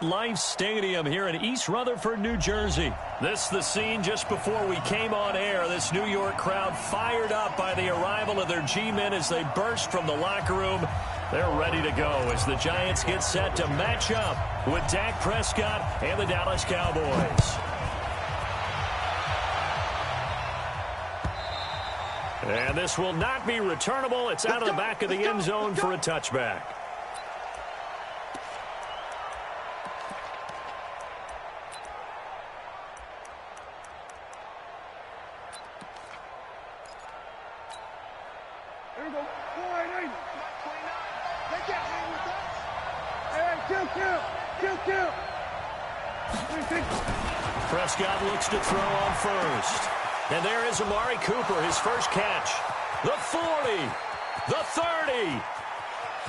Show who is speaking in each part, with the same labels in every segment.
Speaker 1: Life Stadium here in East Rutherford, New Jersey. This is the scene just before we came on air. This New York crowd fired up by the arrival of their G-men as they burst from the locker room. They're ready to go as the Giants get set to match up with Dak Prescott and the Dallas Cowboys. And this will not be returnable. It's out of the back of the end zone for a touchback. Prescott looks to throw on first. And there is Amari Cooper, his first catch. The 40, the 30,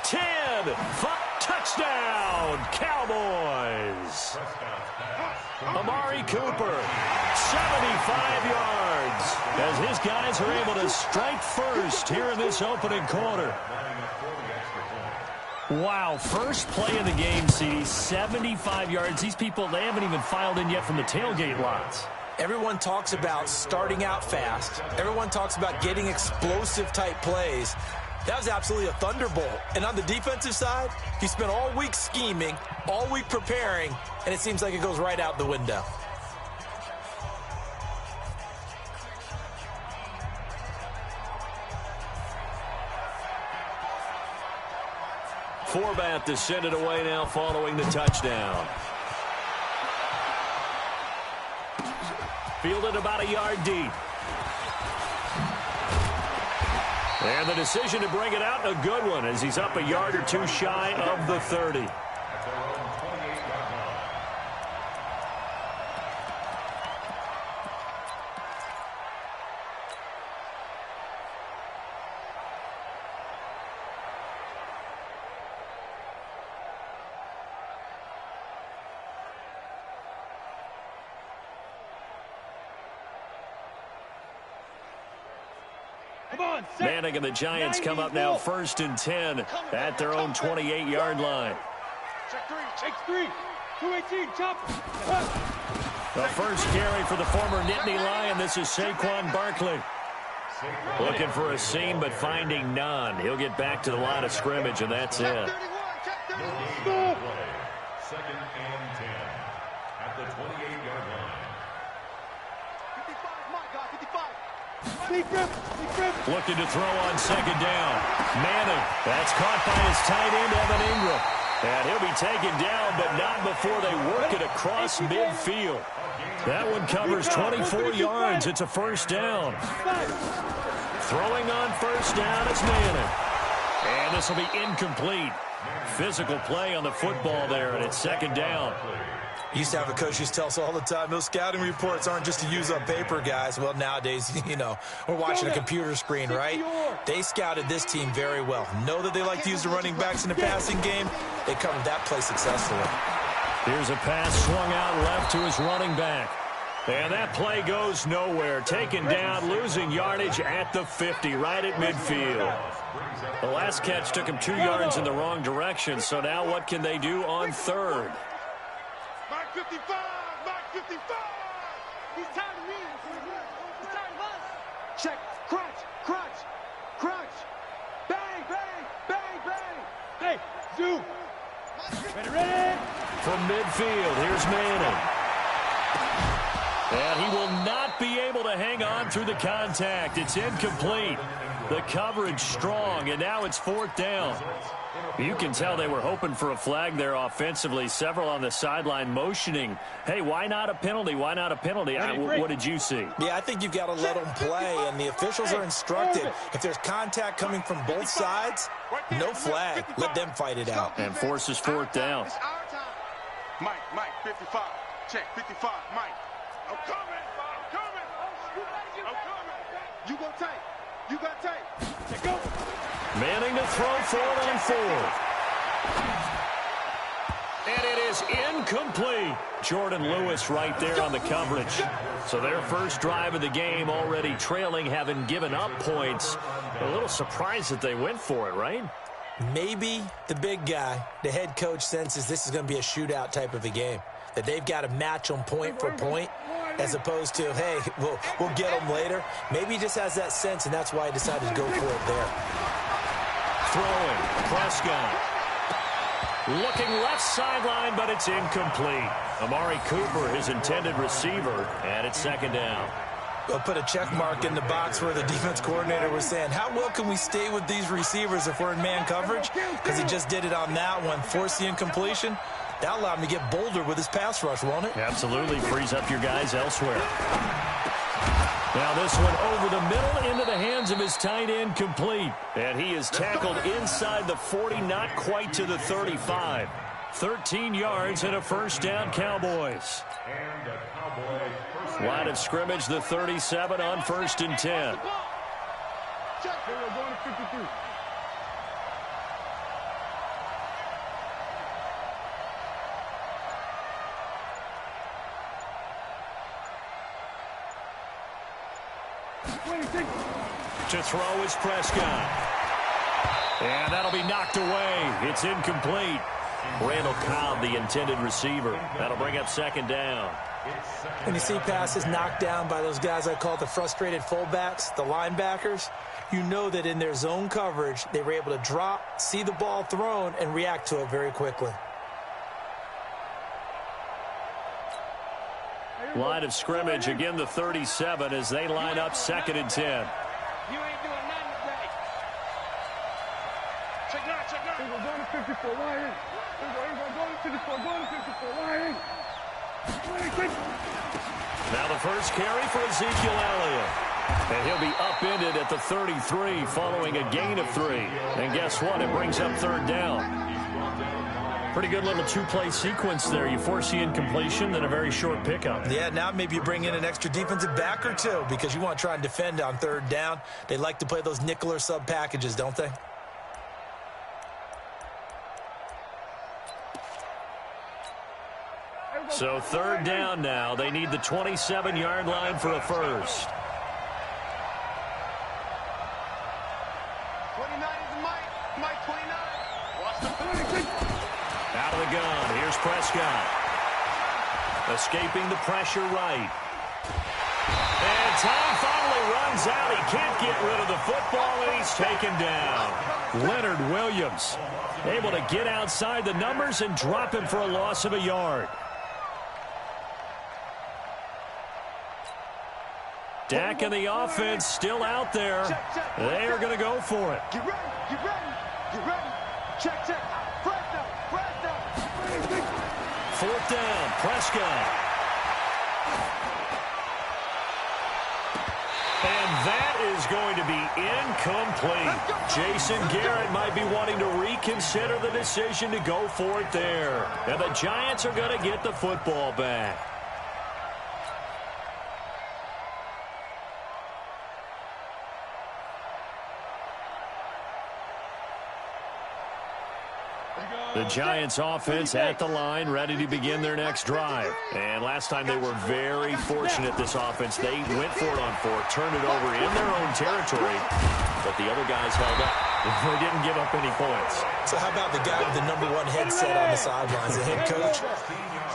Speaker 1: 10, 5, touchdown, Cowboys. Amari Cooper, 75 yards, as his guys are able to strike first here in this opening quarter. Wow, first play of the game, CD, 75 yards. These people, they haven't even filed in yet from the tailgate lots.
Speaker 2: Everyone talks about starting out fast. Everyone talks about getting explosive-type plays. That was absolutely a thunderbolt. And on the defensive side, he spent all week scheming, all week preparing, and it seems like it goes right out the window.
Speaker 1: Forbath to send it away now following the touchdown. Fielded about a yard deep. And the decision to bring it out, a good one, as he's up a yard or two shy of the 30. Manning and the Giants come up now 1st and 10 at their own 28-yard line.
Speaker 3: Check three. 218, chop.
Speaker 1: The first carry for the former Nittany Lion. This is Saquon Barkley. Looking for a seam, but finding none. He'll get back to the line of scrimmage, and that's it.
Speaker 3: 2nd and 10 at the 28-yard line. 55, my God, 55.
Speaker 1: Looking to throw on 2nd down. Manning, that's caught by his tight end, Evan Ingram. And he'll be taken down, but not before they work it across midfield. That one covers 24 yards. It's a 1st down. Throwing on 1st down is Manning. And this will be incomplete. Physical play on the football there, and it's 2nd down.
Speaker 2: Used to have a coach who tell us all the time, those scouting reports aren't just to use on paper, guys. Well, nowadays, you know, we're watching a computer screen, right? They scouted this team very well. Know that they like to use the running backs in the passing game. They covered that play successfully.
Speaker 1: Here's a pass swung out left to his running back. And that play goes nowhere. Taken down, losing yardage at the 50, right at midfield. The last catch took him 2 yards in the wrong direction, so now what can they do on 3rd?
Speaker 3: Mark 55! Mark 55! He's tired of me. He's tired of us. Check. Crunch. Crunch. Crunch. Bang, bang, bang, bang. Hey, zoom. Ready?
Speaker 1: From midfield, here's Manning. And he will not be able to hang on through the contact. It's incomplete. The coverage strong, and now it's 4th down. You can tell they were hoping for a flag there offensively. Several on the sideline motioning, hey, why not a penalty? Why not a penalty? What did you see?
Speaker 2: Yeah, I think you've got to let them play, and the officials are instructed. If there's contact coming from both sides, no flag. Let them fight it out.
Speaker 1: And forces 4th down.
Speaker 3: Mike, 55. Check, 55, Mike. I'm coming. I'm coming. I'm coming. You go tight. You got tight. Go.
Speaker 1: Manning to throw 4th and 4. And it is incomplete. Jordan Lewis right there on the coverage. So their first drive of the game already trailing, having given up points. A little surprised that they went for it, right?
Speaker 2: Maybe the big guy, the head coach, senses this is going to be a shootout type of a game, that they've got to match them point for point as opposed to, hey, we'll get them later. Maybe he just has that sense, and that's why he decided to go for it there.
Speaker 1: Throwing, Prescott. Looking left sideline, but it's incomplete. Amari Cooper, his intended receiver, and it's second down.
Speaker 2: We'll put a check mark in the box where the defense coordinator was saying, how well can we stay with these receivers if we're in man coverage? Because he just did it on that one, forced the incompletion. That allowed him to get bolder with his pass rush, won't it?
Speaker 1: Absolutely, frees up your guys elsewhere. Now this one over the middle into the hands of his tight end, complete. And he is tackled inside the 40, not quite to the 35. 13 yards and a first down, Cowboys. Line of scrimmage, the 37 on 1st and 10. To throw is Prescott. And that'll be knocked away. It's incomplete. Randall Cobb, the intended receiver. That'll bring up second down.
Speaker 2: When you see passes knocked down by those guys I call the frustrated fullbacks, the linebackers, you know that in their zone coverage, they were able to drop, see the ball thrown, and react to it very quickly.
Speaker 1: Line of scrimmage, again the 37 as they line up 2nd and 10.
Speaker 3: You ain't doing nothing today. Check now. We're going to 54, line in. We're going to 54, going to 54, line in.
Speaker 1: Now the first carry for Ezekiel Elliott. And he'll be upended at the 33 following a gain of 3. And guess what? It brings up 3rd down. Pretty good little two-play sequence there. You force the incompletion, then a very short pickup.
Speaker 2: Yeah, now maybe you bring in an extra defensive back or two because you want to try and defend on 3rd down. They like to play those nickel or sub packages, don't they?
Speaker 1: So 3rd down now. They need the 27-yard line for a first.
Speaker 3: 29 is Mike. Mike 29. Watch the
Speaker 1: Out of the gun. Here's Prescott. Escaping the pressure right. And time finally runs out. He can't get rid of the football, and he's taken down. Leonard Williams able to get outside the numbers and drop him for a loss of a yard. Dak and the offense still out there. They are going to go for it.
Speaker 3: Get ready. Get ready. Get ready. Check. Press down.
Speaker 1: 4th down, Prescott. And that is going to be incomplete. Jason Garrett might be wanting to reconsider the decision to go for it there. And the Giants are going to get the football back. The Giants offense at the line, ready to begin their next drive. And last time they were very fortunate, this offense. They went for it on 4th, turned it over in their own territory, but the other guys held up. They didn't give up any points.
Speaker 2: So how about the guy with the #1 headset on the sidelines, the head coach?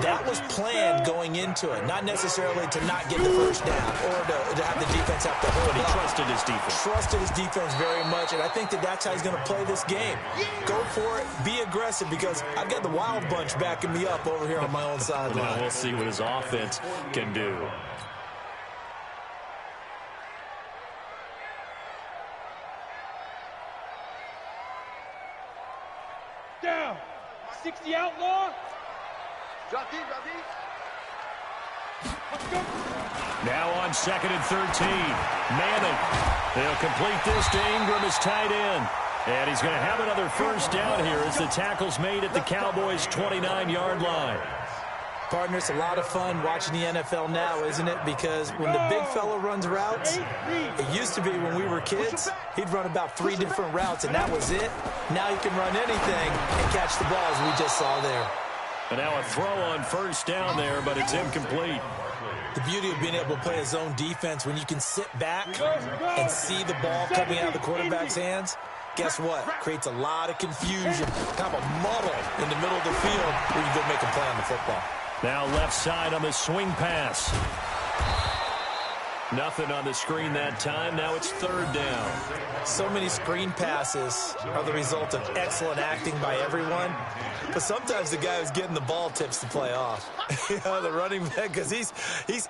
Speaker 2: That was planned going into it, not necessarily to not get the first down or to have the defense have to hold
Speaker 1: But he
Speaker 2: up.
Speaker 1: trusted his defense.
Speaker 2: Trusted his defense very much, and I think that's how he's going to play this game. Go for it, be aggressive, because I've got the Wild Bunch backing me up over here on my own sideline.
Speaker 1: Well, we'll see what his offense can do.
Speaker 3: Down. 60 outlaw. Drop deep.
Speaker 1: Now on 2nd and 13. Manning. They'll complete this to Ingram as tight end. And he's going to have another first down here as the tackle's made at the Cowboys' 29-yard line.
Speaker 2: Partner, it's a lot of fun watching the NFL now, isn't it? Because when the big fella runs routes, it used to be when we were kids, he'd run about 3 different routes, and that was it. Now he can run anything and catch the ball, as we just saw there.
Speaker 1: And now a throw on first down there, but it's incomplete.
Speaker 2: The beauty of being able to play a zone defense when you can sit back and see the ball coming out of the quarterback's hands, Guess what? Creates a lot of confusion, kind of a muddle in the middle of the field where you go make a play on the football.
Speaker 1: Now left side on the swing pass. Nothing on the screen that time. Now it's third down.
Speaker 2: So many screen passes are the result of excellent acting by everyone. But sometimes the guy who's getting the ball tips the play off. The running back, because he's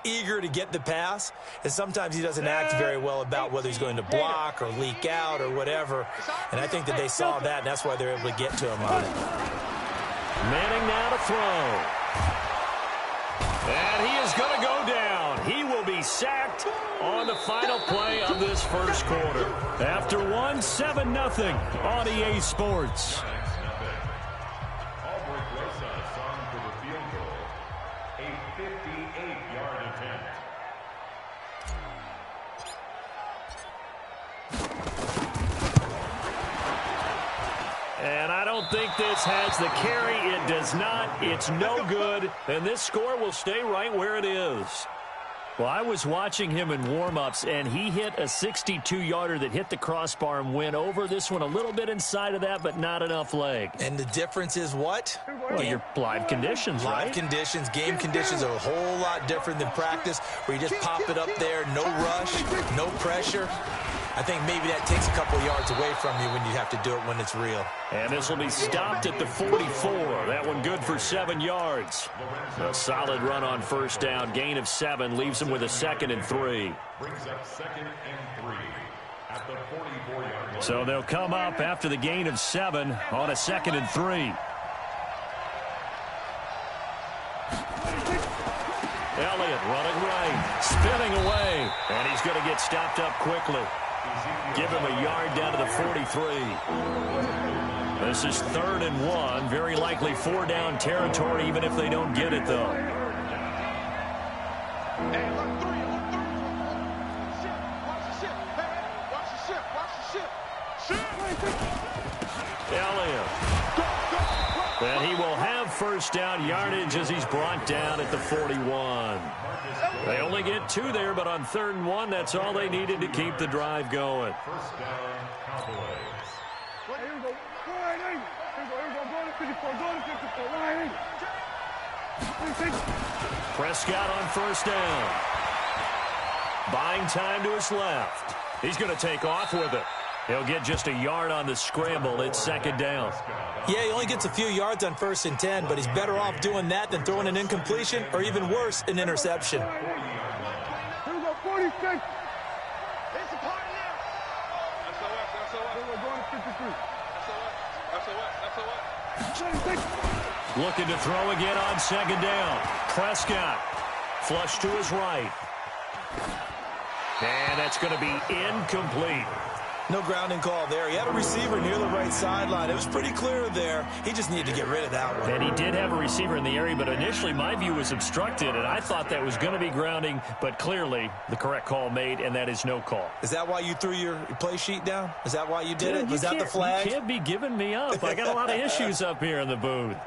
Speaker 2: eager to get the pass. And sometimes he doesn't act very well about whether he's going to block or leak out or whatever. And I think that they saw that, and that's why they're able to get to him on it.
Speaker 1: Manning now to throw. And he is going to go down. He will be sacked on the final play of this first quarter. After 7-0 on EA Sports. And I don't think this has the carry. It does not. It's no good. And this score will stay right where it is. Well, I was watching him in warm-ups, and he hit a 62-yarder that hit the crossbar and went over. This one a little bit inside of that, but not enough leg.
Speaker 2: And the difference is what?
Speaker 1: Well, your live conditions, right?
Speaker 2: Live conditions, game conditions are a whole lot different than practice, where you just pop it up there, no rush, no pressure. I think maybe that takes a couple yards away from you when you have to do it when it's real.
Speaker 1: And this will be stopped at the 44. That one good for 7 yards. A solid run on first down. Gain of 7 leaves him with a 2nd and 3.
Speaker 4: Brings up 2nd and 3 at the 44-yard line.
Speaker 1: So they'll come up after the gain of 7 on a 2nd and 3. Elliott running right, spinning away, and he's going to get stopped up quickly. Give him a yard down to the 43. This is 3rd and 1. Very likely 4-down territory, even if they don't get it, though.
Speaker 3: Hey, look three. Watch the ship. Hey, watch the ship.
Speaker 1: Elliott. And he will have first down yardage as he's brought down at the 41. They only get 2 there, but on 3rd and 1, that's all they needed to keep the drive going.
Speaker 4: First down, Cowboys.
Speaker 3: Here we go. Go right in. Here we go. Go to 54. Go to 54. Right in.
Speaker 1: Prescott on first down. Buying time to his left. He's going to take off with it. He'll get just a yard on the scramble. It's 2nd down.
Speaker 2: Yeah, he only gets a few yards on 1st and 10, but he's better off doing that than throwing an incompletion or even worse, an interception.
Speaker 3: Here we go. 46. It's a party now. SOS. We're going to 53. SOS.
Speaker 1: Looking to throw again on 2nd down. Prescott. Flush to his right. And that's going to be incomplete.
Speaker 2: No grounding call there. He had a receiver near the right sideline. It was pretty clear there. He just needed to get rid of that one.
Speaker 1: And he did have a receiver in the area, but initially my view was obstructed, and I thought that was going to be grounding, but clearly the correct call made, and that is no call.
Speaker 2: Is that why you threw your play sheet down? Is that why you did it? Was that the flag?
Speaker 1: You can't be giving me up. I got a lot of issues up here in the booth.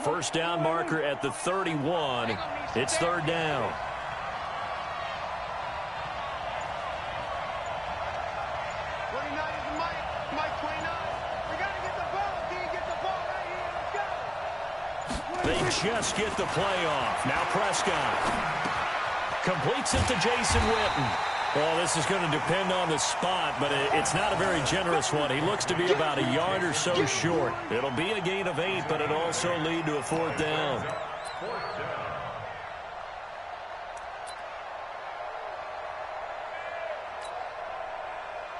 Speaker 1: First down marker at the 31. It's 3rd down. They just get the play off. Now Prescott completes it to Jason Witten. Well, this is going to depend on the spot, but it's not a very generous one. He looks to be about a yard or so short. It'll be a gain of 8, but it'll also lead to a 4th down.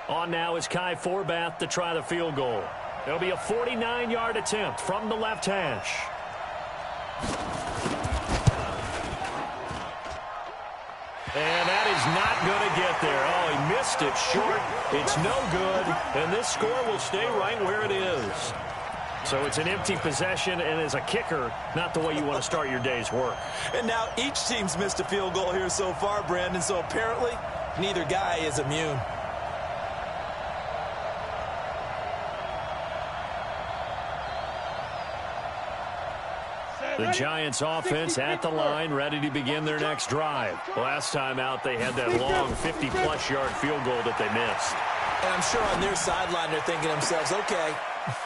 Speaker 1: On now is Kai Forbath to try the field goal. It'll be a 49-yard attempt from the left hash. And that is not going to get there. Oh, he missed it short. It's no good. And this score will stay right where it is. So it's an empty possession, and as a kicker, not the way you want to start your day's work.
Speaker 2: And now each team's missed a field goal here so far, Brandon, so apparently neither guy is immune.
Speaker 1: The Giants offense at the line, ready to begin their next drive. Last time out, they had that long 50-plus yard field goal that they missed.
Speaker 2: And I'm sure on their sideline they're thinking to themselves, okay.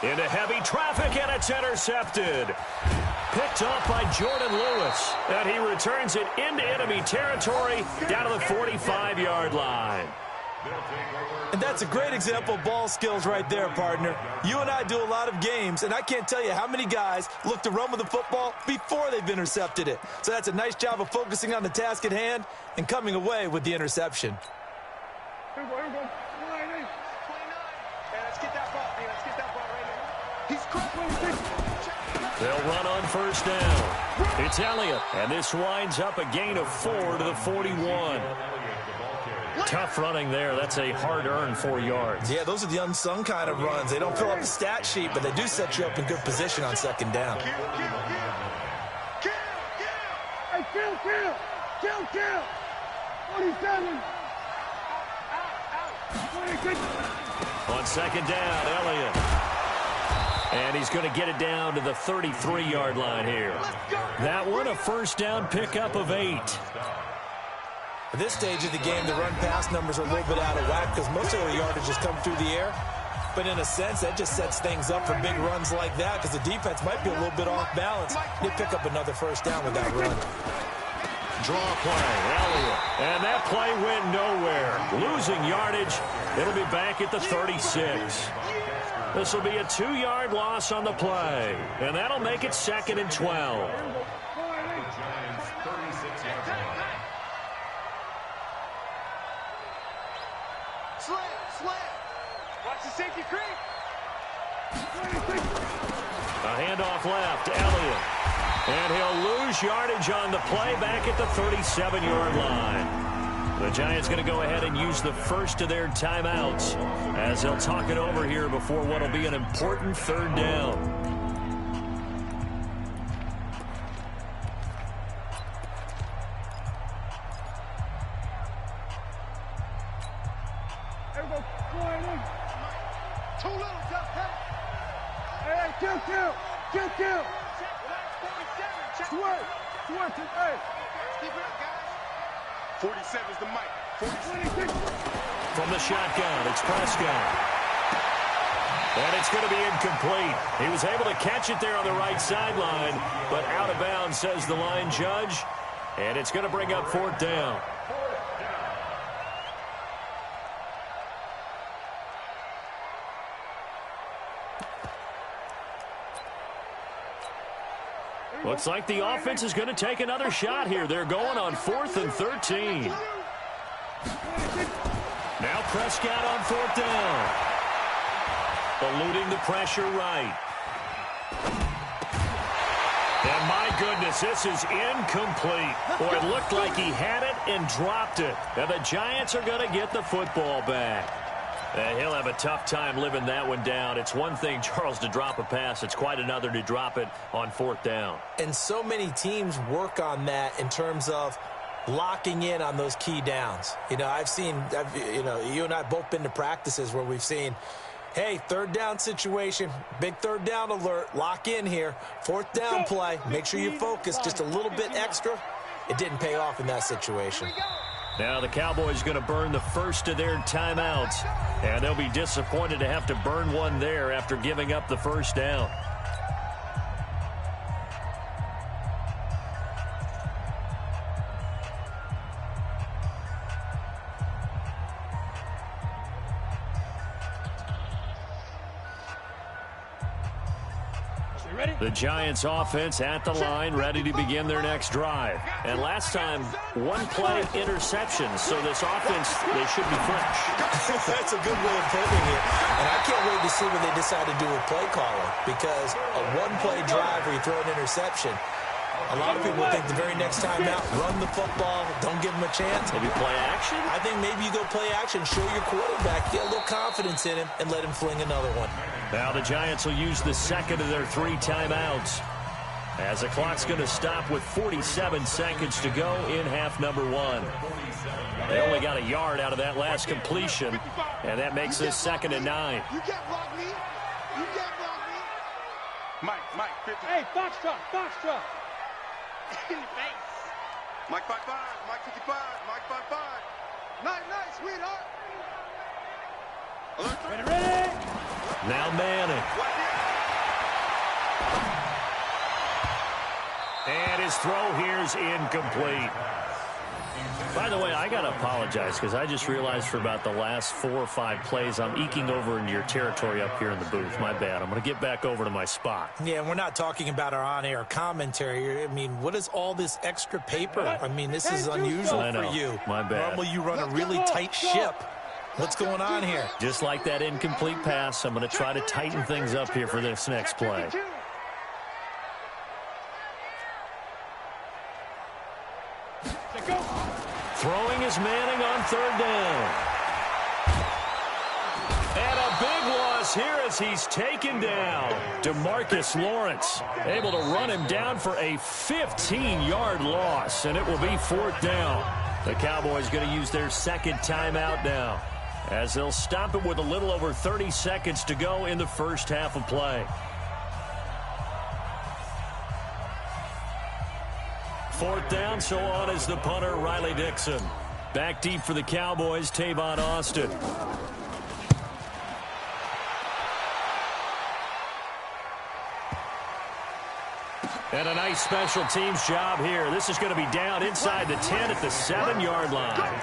Speaker 1: Into heavy traffic, and it's intercepted. Picked off by Jordan Lewis. And he returns it into enemy territory down to the 45-yard line.
Speaker 2: And that's a great example of ball skills right there, partner. You and I do a lot of games, and I can't tell you how many guys look to run with the football before they've intercepted it. So that's a nice job of focusing on the task at hand and coming away with the interception.
Speaker 3: Here we go. 29. Hey, let's get that ball. Hey, let's get that ball right here. He's caught.
Speaker 1: They'll run on first down. It's Elliott, and this winds up a gain of 4 to the 41. Tough running there. That's a hard-earned 4 yards.
Speaker 2: Yeah, those are the unsung kind of runs. They don't fill up the stat sheet, but they do set you up in good position on second down.
Speaker 3: Kill. Hey, kill. 27.
Speaker 1: On second down, Elliott. And he's going to get it down to the 33-yard line here. That one, a first down pickup of 8.
Speaker 2: At this stage of the game, the run-pass numbers are a little bit out of whack because most of their yardage has come through the air. But in a sense, that just sets things up for big runs like that because the defense might be a little bit off balance. They pick up another first down with that run.
Speaker 1: Draw play, Elliott. And that play went nowhere. Losing yardage. It'll be back at the 36. This will be a 2-yard loss on the play. And that'll make it 2nd and 12.
Speaker 3: Slam. Watch the safety creep.
Speaker 1: A handoff left, Elliott. And he'll lose yardage on the play back at the 37-yard line. The Giants going to go ahead and use the first of their timeouts as they'll talk it over here before what will be an important 3rd down.
Speaker 3: Too little, hey, kill. Check, relax, 47. Check. Hey. Keep it up, guys. 47's the mic. 46.
Speaker 1: From the shotgun, it's Prescott. And it's going to be incomplete. He was able to catch it there on the right sideline, but out of bounds, says the line judge. And it's going to bring up 4th down. Looks like the offense is going to take another shot here. They're going on 4th and 13. Now Prescott on 4th down. Eluding the pressure right. And my goodness, this is incomplete. Boy, it looked like he had it and dropped it. And the Giants are going to get the football back. And he'll have a tough time living that one down. It's one thing, Charles, to drop a pass. It's quite another to drop it on 4th down.
Speaker 2: And so many teams work on that in terms of locking in on those key downs. You know, you and I both been to practices where we've seen, hey, 3rd down situation, big 3rd down alert, lock in here, 4th down play, make sure you focus just a little bit extra. It didn't pay off in that situation.
Speaker 1: Now the Cowboys going to burn the first of their timeouts, and they'll be disappointed to have to burn one there after giving up the first down. The Giants offense at the line, ready to begin their next drive. And last time, 1-play interceptions. So this offense, they should be fresh.
Speaker 2: That's a good way of putting it. And I can't wait to see when they decide to do a play caller, because a 1-play drive where you throw an interception, a lot of people think the very next time out, run the football, don't give them a chance.
Speaker 1: Maybe play action?
Speaker 2: I think maybe you go play action, show your quarterback, get a little confidence in him, and let him fling another one.
Speaker 1: Now the Giants will use the second of their 3 timeouts as the clock's going to stop with 47 seconds to go in half number 1. They only got a yard out of that last completion, and that makes this 2nd and 9.
Speaker 3: You can't block me. Mike, 50. Hey, Foxtrot. Mike 55, Mike 55, Mike 55. Night, night, sweetheart.
Speaker 1: Ready. Now Manning. And his throw here's incomplete. By the way, I got to apologize because I just realized for about the last 4 or 5 plays, I'm eking over into your territory up here in the booth. My bad. I'm going to get back over to my spot.
Speaker 2: Yeah, and we're not talking about our on-air commentary. I mean, what is all this extra paper? I mean, this is unusual for you.
Speaker 1: My bad.
Speaker 2: Normally you run a really tight ship. What's going on here?
Speaker 1: Just like that incomplete pass, I'm going to try to tighten things up here for this next play. Throwing is Manning on 3rd down. And a big loss here as he's taken down. DeMarcus Lawrence able to run him down for a 15-yard loss, and it will be 4th down. The Cowboys going to use their 2nd timeout now, as they'll stop it with a little over 30 seconds to go in the first half of play. 4th down, so on is the punter, Riley Dixon. Back deep for the Cowboys, Tavon Austin. And a nice special teams job here. This is going to be down inside the 10 at the 7-yard line.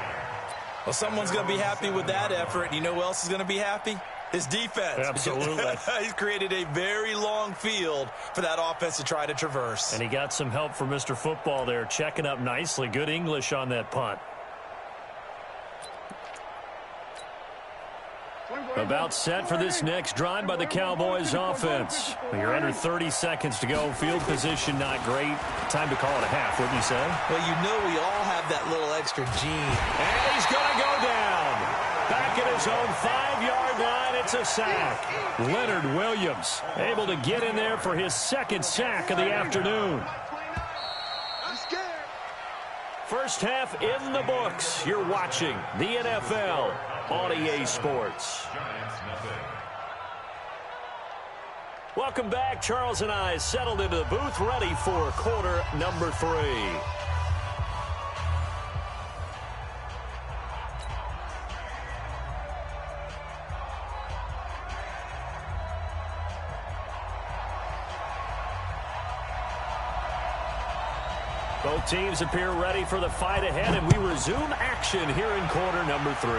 Speaker 2: Well, someone's going to be happy with that effort. You know who else is going to be happy? His defense.
Speaker 1: Absolutely.
Speaker 2: He's created a very long field for that offense to try to traverse.
Speaker 1: And he got some help from Mr. Football there, checking up nicely. Good English on that punt. About set for this next drive by the Cowboys offense. You're under 30 seconds to go. Field position not great. Time to call it a half, wouldn't you say?
Speaker 2: Well, you know we all have that little extra gene.
Speaker 1: And he's going to go down. Back at his own 5-yard line, it's a sack. Leonard Williams able to get in there for his 2nd sack of the afternoon. First half in the books. You're watching the NFL on EA Sports. Welcome back. Charles and I settled into the booth, ready for quarter number 3. Both teams appear ready for the fight ahead, and we resume action here in quarter number 3.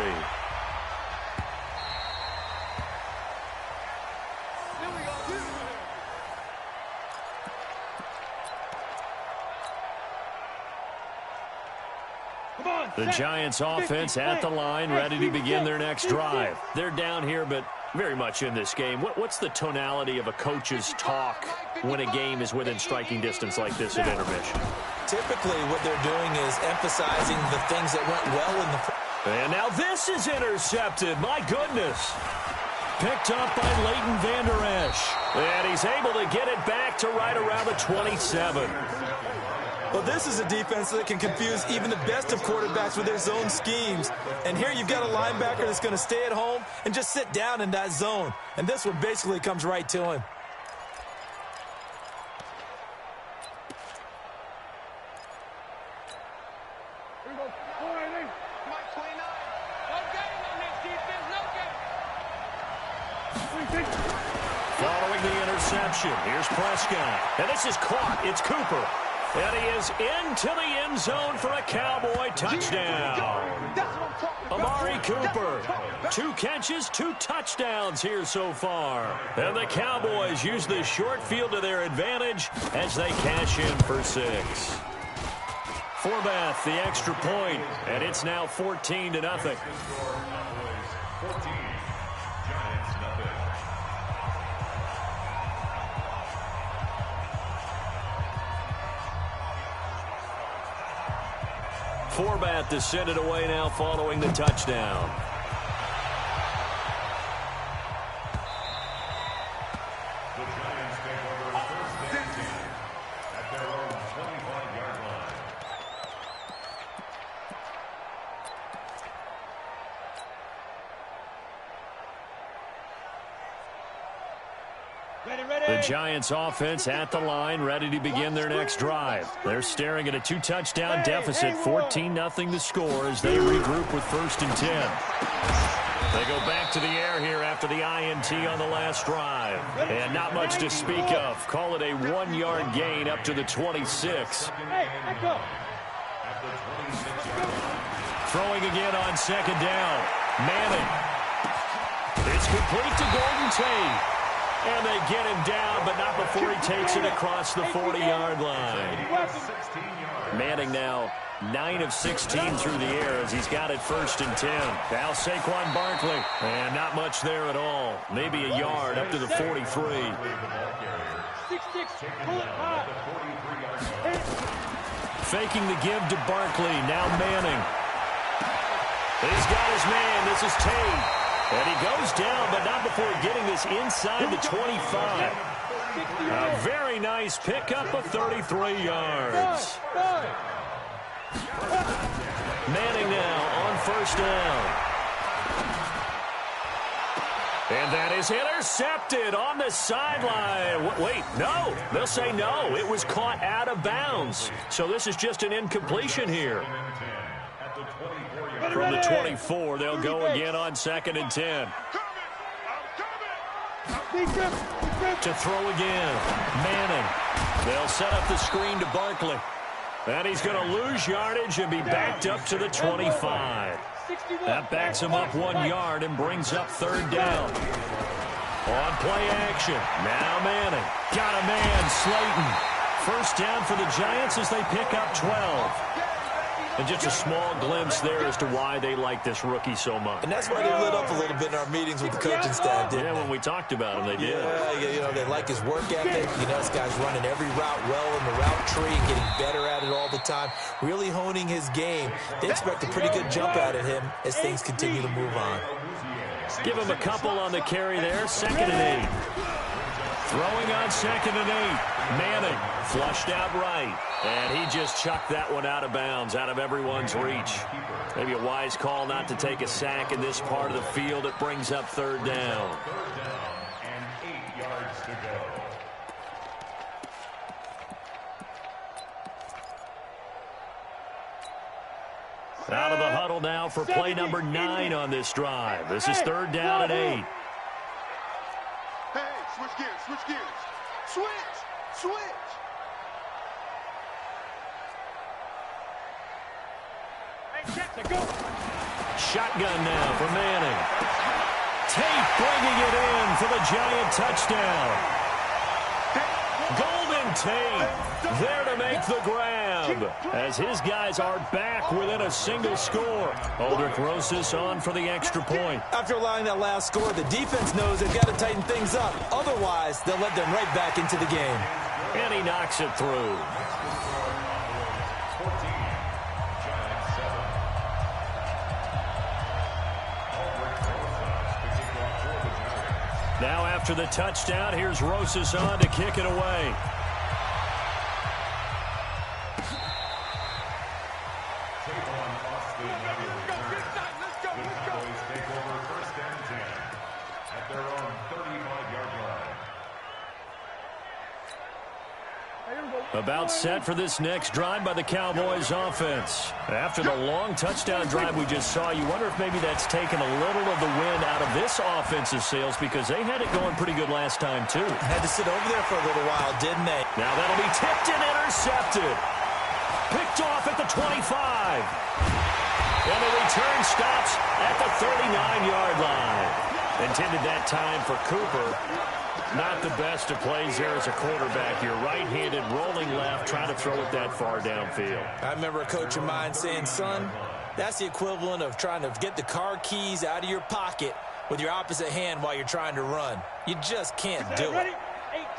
Speaker 1: The Giants offense at the line, ready to begin their next drive. They're down here, but very much in this game. What's the tonality of a coach's talk when a game is within striking distance like this at intermission?
Speaker 2: Typically, what they're doing is emphasizing the things that went well in the...
Speaker 1: And now this is intercepted. My goodness. Picked up by Leighton Vander Esch. And he's able to get it back to right around the 27.
Speaker 2: Well, this is a defense that can confuse even the best of quarterbacks with their zone schemes. And here you've got a linebacker that's going to stay at home and just sit down in that zone. And this one basically comes right to him.
Speaker 1: Following the interception, here's Prescott. And this is caught. It's Cooper. And he is into the end zone for a Cowboy touchdown. Amari Cooper, 2 catches, 2 touchdowns here so far. And the Cowboys use the short field to their advantage as they cash in for 6. Forbath, the extra point, and it's now 14-0.
Speaker 4: 14, Giants nothing.
Speaker 1: Forbath to send it away now following the touchdown.
Speaker 4: The Giants take over first and 10 at their own 25-yard line.
Speaker 1: The Giants offense at the line, ready to begin their next drive. They're staring at a 2-touchdown deficit, 14-0 the score as they regroup with 1st and 10. They go back to the air here after the INT on the last drive. And not much to speak of. Call it a 1-yard gain up to the 26. Throwing again on 2nd down. Manning. It's complete to Golden Tate. And they get him down, but not before he takes it across the 40-yard line. Manning now 9 of 16 through the air as he's got it 1st and 10. Now Saquon Barkley. And not much there at all. Maybe a yard up to the 43. Faking the give to Barkley. Now Manning. He's got his man. This is Tate. And he goes down, but not before getting this inside the 25. A very nice pickup of 33 yards. Manning now on 1st down. And that is intercepted on the sideline. Wait, no. They'll say no. It was caught out of bounds. So this is just an incompletion here. From the 24, they'll go again on 2nd and 10. To throw again. Manning. They'll set up the screen to Barkley. And he's going to lose yardage and be backed up to the 25. That backs him up 1 yard and brings up 3rd down. On play action. Now Manning. Got a man, Slayton. 1st down for the Giants as they pick up 12. And just a small glimpse there as to why they like this rookie so much.
Speaker 2: And that's why they lit up a little bit in our meetings with the coaching staff, didn't they?
Speaker 1: When we talked about him, they did.
Speaker 2: Yeah, you know, they like his work ethic. You know, this guy's running every route well in the route tree and getting better at it all the time, really honing his game. They expect a pretty good jump out of him as things continue to move on.
Speaker 1: Give him a couple on the carry there, 2nd and 8. Throwing on 2nd and 8. Manning flushed out right. And he just chucked that one out of bounds, out of everyone's reach. Maybe a wise call not to take a sack in this part of the field. It brings up 3rd down.
Speaker 4: 3rd down and 8 yards to go.
Speaker 1: Out of the huddle now for play number 9 on this drive. This is 3rd down and 8.
Speaker 3: Hey, switch gears, switch gears. Switch.
Speaker 1: Shotgun now for Manning. Tate bringing it in for the Giant touchdown. Golden Tate there to make the grab as his guys are back within a single score. Aldrich Rosas on for the extra point.
Speaker 2: After allowing that last score, the defense knows they've got to tighten things up. Otherwise, they'll let them right back into the game.
Speaker 1: And he knocks it through. Now after the touchdown, here's Rosas on to kick it away. About set for this next drive by the Cowboys offense. After the long touchdown drive we just saw, you wonder if maybe that's taken a little of the wind out of this offensive sails because they had it going pretty good last time too.
Speaker 2: Had to sit over there for a little while, didn't they?
Speaker 1: Now that'll be tipped and intercepted. Picked off at the 25. And the return stops at the 39-yard line. Intended that time for Cooper. Not the best of plays there as a quarterback. You're right-handed, rolling left, trying to throw it that far downfield.
Speaker 2: I remember a coach of mine saying, son, that's the equivalent of trying to get the car keys out of your pocket with your opposite hand while you're trying to run. You just can't do it.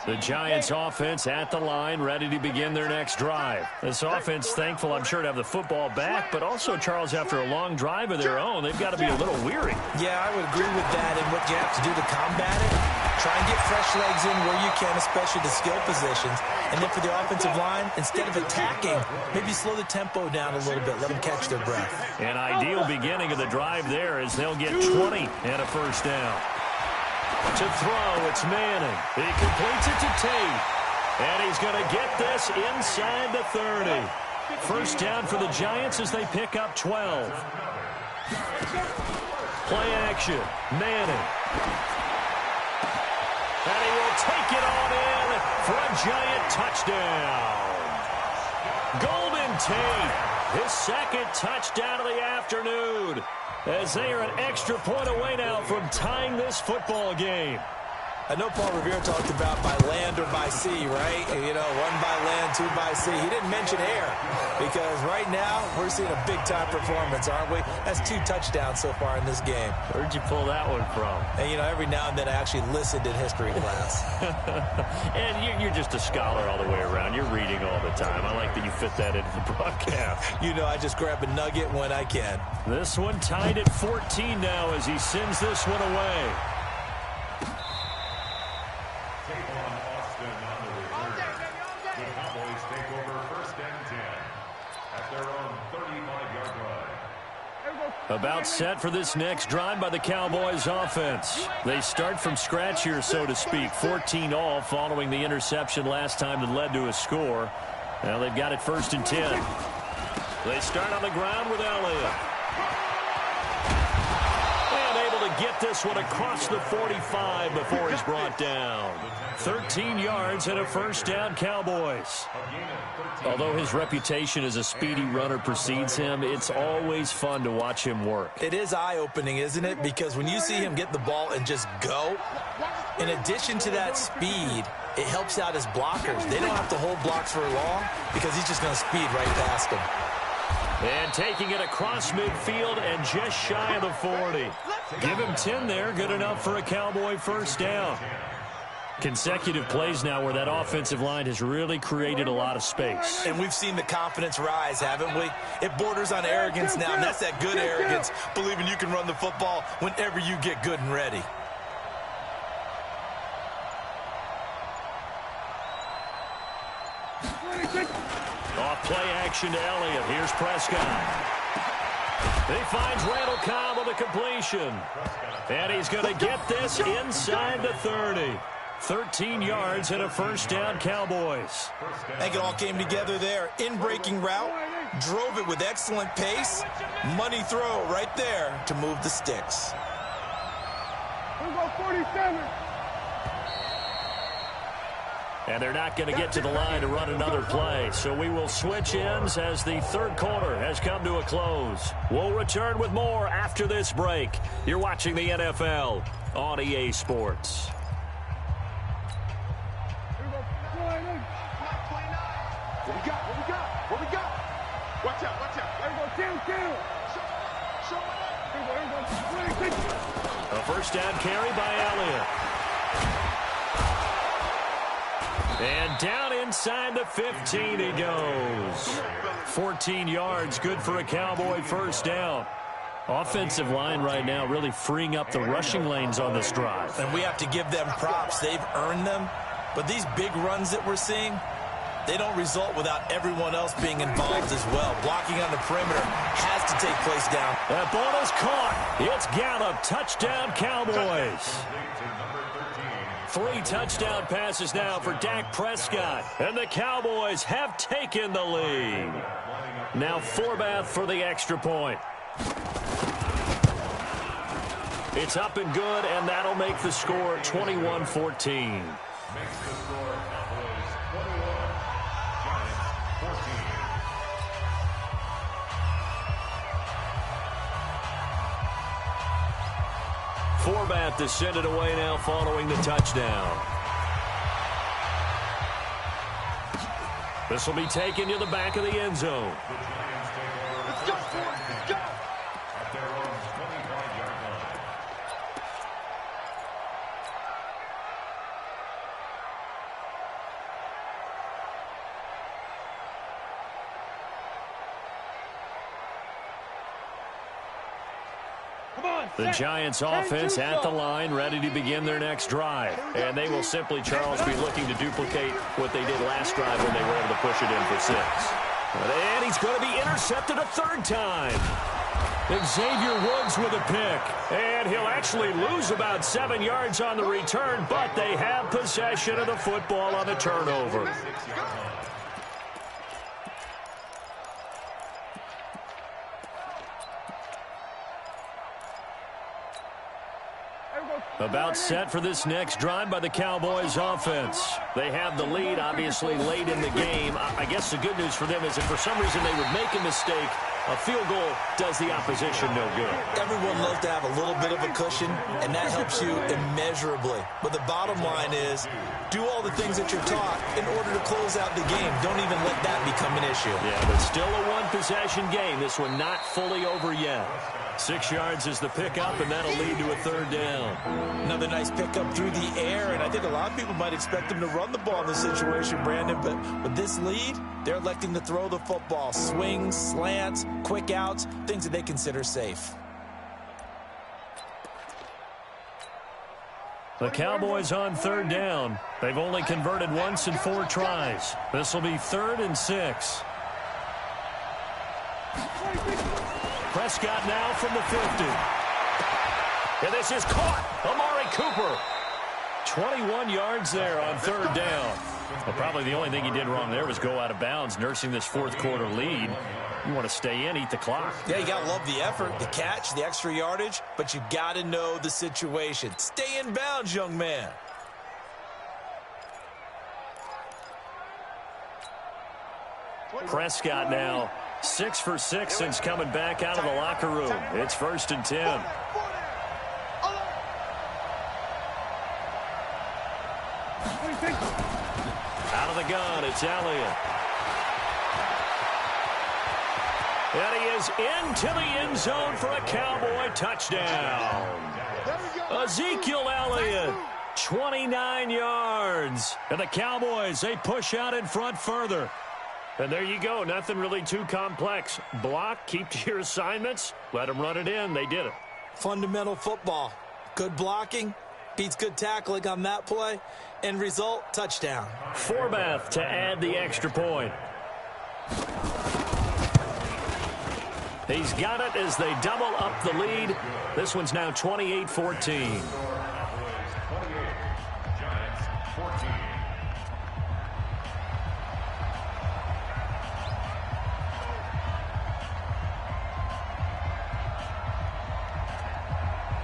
Speaker 1: The Giants offense at the line, ready to begin their next drive. This offense thankful, I'm sure, to have the football back, but also, Charles, after a long drive of their own, they've got to be a little weary.
Speaker 2: Yeah, I would agree with that, and what you have to do to combat it, try and get fresh legs in where you can, especially the skill positions. And then for the offensive line, instead of attacking, maybe slow the tempo down a little bit, let them catch their breath.
Speaker 1: An ideal beginning of the drive there as they'll get 20 and a first down. To throw, it's Manning. He completes it to Tate. And he's going to get this inside the 30. First down for the Giants as they pick up 12. Play action. Manning. And he will take it on in for a Giant touchdown. Golden Tate, his second touchdown of the afternoon, as they are an extra point away now from tying this football game.
Speaker 2: I know Paul Revere talked about by land or by sea, right? You know, one by land, two by sea. He didn't mention air because right now we're seeing a big-time performance, aren't we? That's 2 touchdowns so far in this game.
Speaker 1: Where'd you pull that one from?
Speaker 2: And, you know, every now and then I actually listened in history class.
Speaker 1: And you're just a scholar all the way around. You're reading all the time. I like that you fit that into the broadcast.
Speaker 2: You know, I just grab a nugget when I can.
Speaker 1: This one tied at 14 now as he sends this one away. About set for this next drive by the Cowboys offense. They start from scratch here, so to speak. 14 all following the interception last time that led to a score. Now they've got it 1st and 10. They start on the ground with Elliott. And able to get this one across the 45 before he's brought down. 13 yards and a first down, Cowboys. Although his reputation as a speedy runner precedes him, it's always fun to watch him work.
Speaker 2: It is eye-opening, isn't it? Because when you see him get the ball and just go, in addition to that speed, it helps out his blockers. They don't have to hold blocks for long because he's just going to speed right past them.
Speaker 1: And taking it across midfield and just shy of the 40. Give him 10 there, good enough for a Cowboy first down. Consecutive plays now where that offensive line has really created a lot of space.
Speaker 2: And we've seen the confidence rise, haven't we? It borders on arrogance now, and that's that good arrogance, believing you can run the football whenever you get good and ready.
Speaker 1: Off play action to Elliott. Here's Prescott. He finds Randall Cobb with a completion. And he's going to get this inside the 30. 13 yards and a first down, Cowboys.
Speaker 2: I think it all came together there. In-breaking route, drove it with excellent pace. Money throw right there to move the sticks.
Speaker 3: We go 47.
Speaker 1: And they're not going to get to the line to run another play. So we will switch ends as the third quarter has come to a close. We'll return with more after this break. You're watching the NFL on EA Sports.
Speaker 3: What we got? Watch out. There we go, kill.
Speaker 1: A first down carry by Elliott. And down inside the 15 he goes. 14 yards, good for a Cowboy first down. Offensive line right now really freeing up the rushing lanes on this drive.
Speaker 2: And we have to give them props. They've earned them. But these big runs that we're seeing, they don't result without everyone else being involved as well. Blocking on the perimeter has to take place down.
Speaker 1: That ball is caught. It's Gallup. Touchdown, Cowboys. 3 touchdown passes now for Dak Prescott. And the Cowboys have taken the lead. Now Forbath for the extra point. It's up and good, and that'll make the score 21-14. Forbath to send it away now following the touchdown. This will be taken to the back of the end zone.
Speaker 3: Let's go, let's go.
Speaker 4: At their own 25-yard line.
Speaker 1: The Giants offense at the line, ready to begin their next drive. And they will simply, Charles, be looking to duplicate what they did last drive when they were able to push it in for 6. And he's going to be intercepted a third time. Xavier Woods with a pick. And he'll actually lose about 7 yards on the return, but they have possession of the football on the turnover. About set for this next drive by the Cowboys offense. They have the lead, obviously, late in the game. I guess the good news for them is if for some reason they would make a mistake, a field goal does the opposition no good.
Speaker 2: Everyone loves to have a little bit of a cushion, and that helps you immeasurably. But the bottom line is, do all the things that you're taught in order to close out the game. Don't even let that become an issue.
Speaker 1: Yeah, but still a one-possession game. This one not fully over yet. 6 yards is the pickup, and that'll lead to a third down.
Speaker 2: Another nice pickup through the air, and I think a lot of people might expect them to run the ball in this situation, Brandon, but with this lead, they're electing to throw the football. Swings, slants, quick outs, things that they consider safe.
Speaker 1: The Cowboys on third down. They've only converted once in 4 tries. This will be 3rd and 6. Prescott now from the 50. And this is caught. Amari Cooper. 21 yards there on third down. Well, probably the only thing he did wrong there was go out of bounds, nursing this fourth quarter lead. You want to stay in, eat the clock.
Speaker 2: Yeah, you got to love the effort, the catch, the extra yardage, but you got to know the situation. Stay in bounds, young man.
Speaker 1: Prescott now 6 for 6 since coming back out of the locker room. It's 1st and 10. Out of the gun, it's Elliott. And he is into the end zone for a Cowboy touchdown. Ezekiel Elliott, 29 yards. And the Cowboys, they push out in front further. And there you go. Nothing really too complex. Block, keep to your assignments, let them run it in. They did it.
Speaker 2: Fundamental football. Good blocking beats good tackling on that play. End result, touchdown.
Speaker 1: Forbath to add the extra point. He's got it as they double up the lead. This one's now 28-14.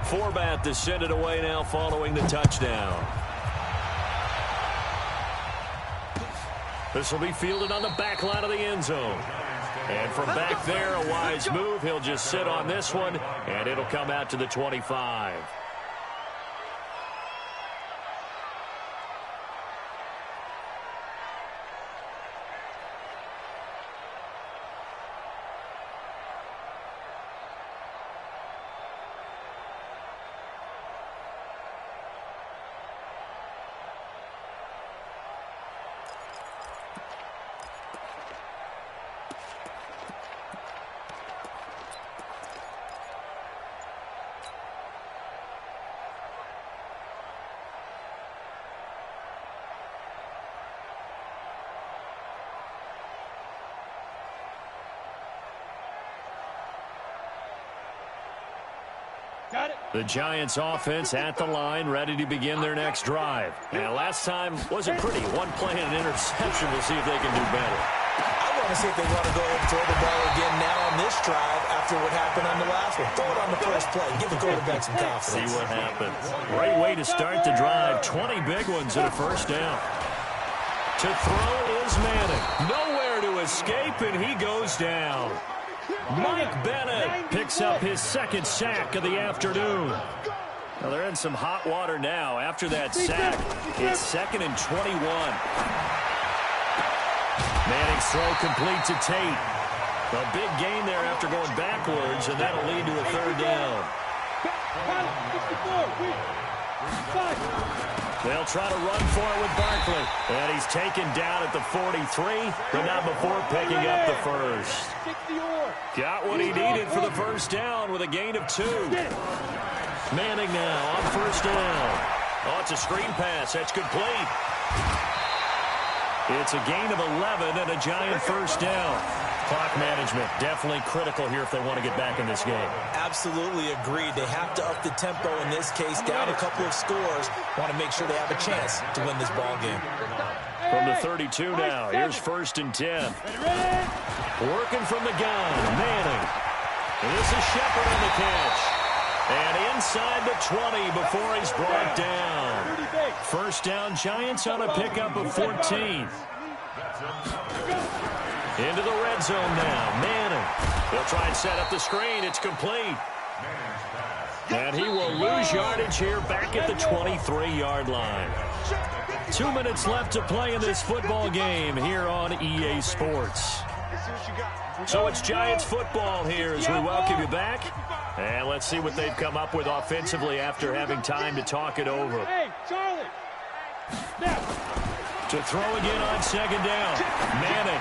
Speaker 1: Forbath to send it away now following the touchdown. This will be fielded on the back line of the end zone. And from back there, a wise move. He'll just sit on this one, and it'll come out to the 25. The Giants offense at the line, ready to begin their next drive. And last time wasn't pretty. One play and an interception. We'll see if they can do better.
Speaker 2: I want to see if they want to go ahead and throw the ball again now on this drive after what happened on the last one. Throw it on the first play. Give the quarterback some confidence.
Speaker 1: See what happens. Great way to start the drive. 20 big ones and a first down. To throw is Manning. Nowhere to escape, and he goes down. Mike Bennett picks up his second sack of the afternoon. Well, they're in some hot water now. After that sack, it's 2nd and 21. Manning's throw complete to Tate. A big gain there after going backwards, and that'll lead to a third down. They'll try to run for it with Barkley. And he's taken down at the 43, but not before picking up the first. Got what he needed for the first down with a gain of 2. Manning now on first down. Oh, it's a screen pass. That's complete. It's a gain of 11 and a Giant first down. Clock management definitely critical here if they want to get back in this game.
Speaker 2: Absolutely agreed. They have to up the tempo in this case, down a couple of scores. Want to make sure they have a chance to win this ball game.
Speaker 1: From the 32 now, here's 1st and 10. Working from the gun, Manning. And this is Shepard on the catch. And inside the 20 before he's brought down. First down, Giants on a pickup of 14. Into the red zone now, Manning. He'll try and set up the screen. It's complete. And he will lose yardage here back at the 23-yard line. 2 minutes left to play in this football game here on EA Sports. So it's Giants football here as we welcome you back. And let's see what they've come up with offensively after having time to talk it over.
Speaker 3: Hey, Charlie.
Speaker 1: To throw again on 2nd down. Manning.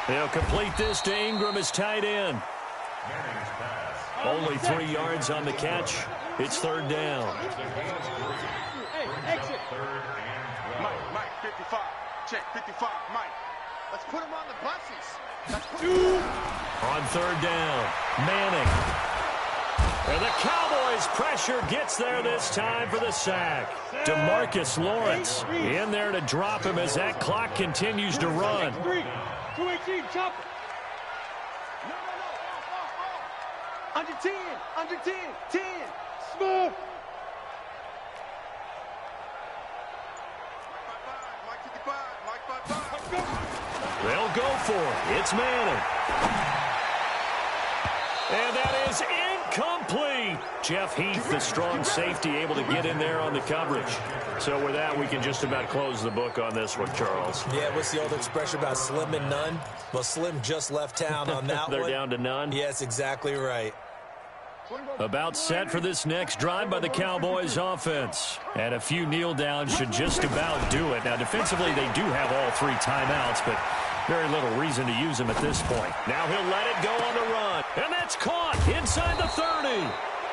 Speaker 1: He'll complete this to Ingram as tight end. Only 3 yards on the catch. It's 3rd down.
Speaker 3: Hey, exit. Mike, 55. Check, 55, Mike. Let's put him on the buses.
Speaker 1: On 3rd down, Manning. And the Cowboys' pressure gets there this time for the sack. DeMarcus Lawrence in there to drop him as that clock continues to run.
Speaker 3: 218, chop it. No. Under 10, 10. Smooth. Mike 55, Mike 55.
Speaker 1: They'll go for it. It's Manning. And that is incomplete. Jeff Heath, the strong safety, able to get in there on the coverage. So with that, we can just about close the book on this one, Charles.
Speaker 2: Yeah, what's the old expression about slim and none? Well, Slim just left town on that
Speaker 1: They're
Speaker 2: one.
Speaker 1: down to none?
Speaker 2: Yes, exactly right.
Speaker 1: About set for this next drive by the Cowboys offense. And a few kneel downs should just about do it. Now, defensively, they do have all 3 timeouts, but very little reason to use them at this point. Now he'll let it go on the run. And that's caught inside the 30.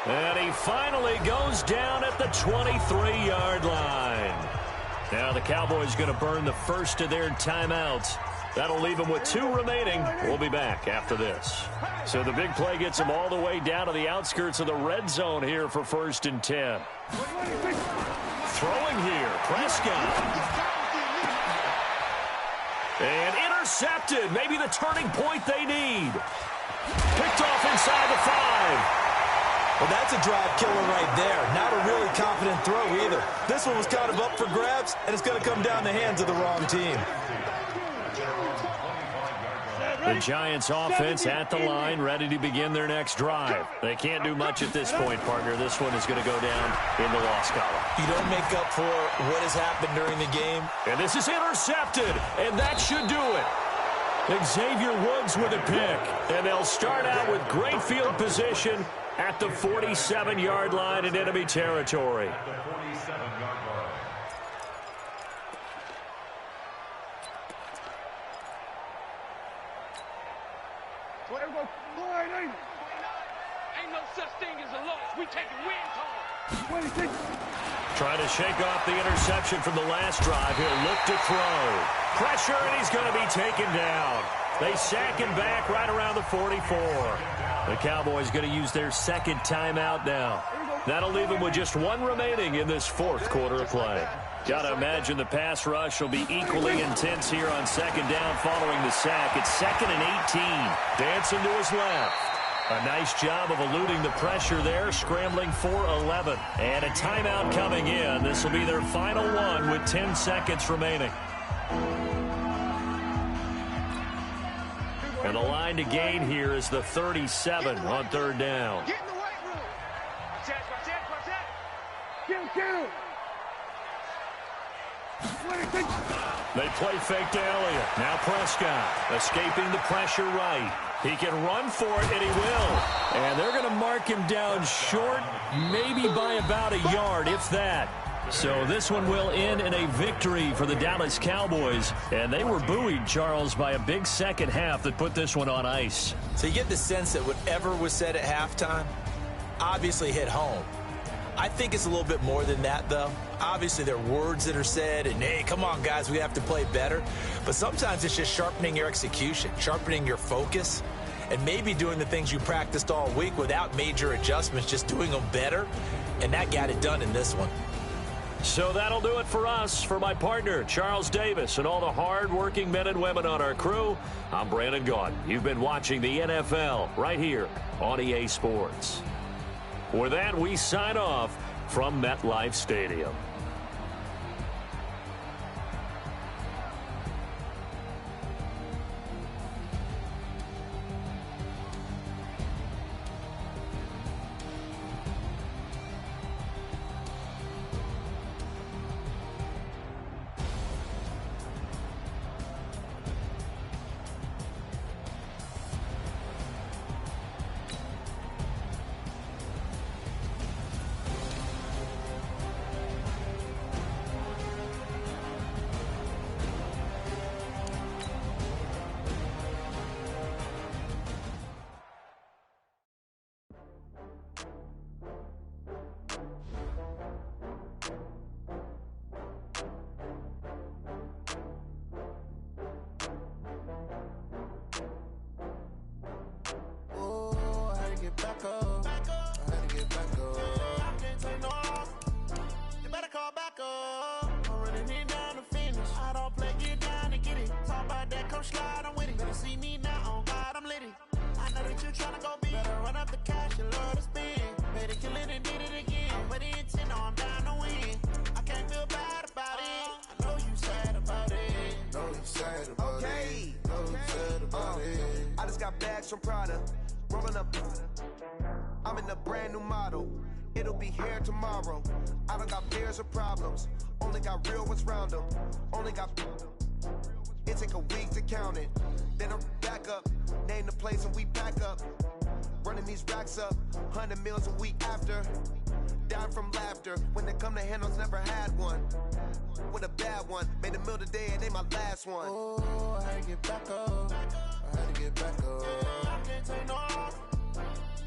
Speaker 1: And he finally goes down at the 23-yard line. Now the Cowboys going to burn the first of their timeouts. That'll leave them with 2 remaining. We'll be back after this. So the big play gets them all the way down to the outskirts of the red zone here for 1st and 10. Throwing here, Prescott. And intercepted. Maybe the turning point they need. Picked off inside the 5.
Speaker 2: Well, that's a drive killer right there. Not a really confident throw either. This one was kind of up for grabs, and it's going to come down the hands of the wrong team.
Speaker 1: The Giants offense at the line, ready to begin their next drive. They can't do much at this point, partner. This one is going to go down in the loss column.
Speaker 2: You don't make up for what has happened during the game.
Speaker 1: And this is intercepted, and that should do it. Xavier Woods with a pick, and they'll start out with great field position at the 47-yard line in enemy territory.
Speaker 3: Ain't no such thing as a loss. We taking wins home.
Speaker 1: Trying to shake off the interception from the last drive. He'll look to throw. Pressure, and he's going to be taken down. They sack him back right around the 44. The Cowboys going to use their 2nd timeout now. That'll leave them with just 1 remaining in this 4th quarter of play. Got to imagine the pass rush will be equally intense here on 2nd down following the sack. It's 2nd and 18. Dancing to his left. A nice job of eluding the pressure there, scrambling for 11. And a timeout coming in. This will be their final one with 10 seconds remaining. And the line to gain here is the 37 on 3rd down.
Speaker 3: Get in the weight room. Watch that. Get him.
Speaker 1: They play fake to Elliott. Now Prescott escaping the pressure right. He can run for it, and he will. And they're going to mark him down short, maybe by about a yard, if that. So this one will end in a victory for the Dallas Cowboys. And they were buoyed, Charles, by a big second half that put this one on ice.
Speaker 2: So you get the sense that whatever was said at halftime obviously hit home. I think it's a little bit more than that, though. Obviously, there are words that are said, and, hey, come on, guys, we have to play better. But sometimes it's just sharpening your execution, sharpening your focus, and maybe doing the things you practiced all week without major adjustments, just doing them better. And that got it done in this one.
Speaker 1: So that'll do it for us. For my partner, Charles Davis, and all the hard-working men and women on our crew, I'm Brandon Gaudin. You've been watching the NFL right here on EA Sports. With that, we sign off from MetLife Stadium.
Speaker 5: Back up. I had to get back up. I can't take no loss. You better call back up. I'm running it down to finish. I don't play, get down and get it. Talk about that, come slide, I'm with it. Better see me now, on God, I'm lit it. I know that you tryna go big. Better run up the cash, you love to spend. Better kill it and did it again. But the intent, no, I'm down to win. I can't feel bad about it. I know you sad about it. Know you sad about it. Know you sad about it.
Speaker 6: I just got bags from Prada. Rolling up, I'm in a brand new model. It'll be here tomorrow. I don't got fears or problems. Only got real ones round them. Only got. It take a week to count it. Then I'm back up. Name the place and we pack up. Running these racks up. 100 meals a week after. Dying from laughter. When they come to handles, never had one. With a bad one. Made a meal today and they my last one.
Speaker 5: Oh, I had to get back up. I had to get back up. I can't take no loss.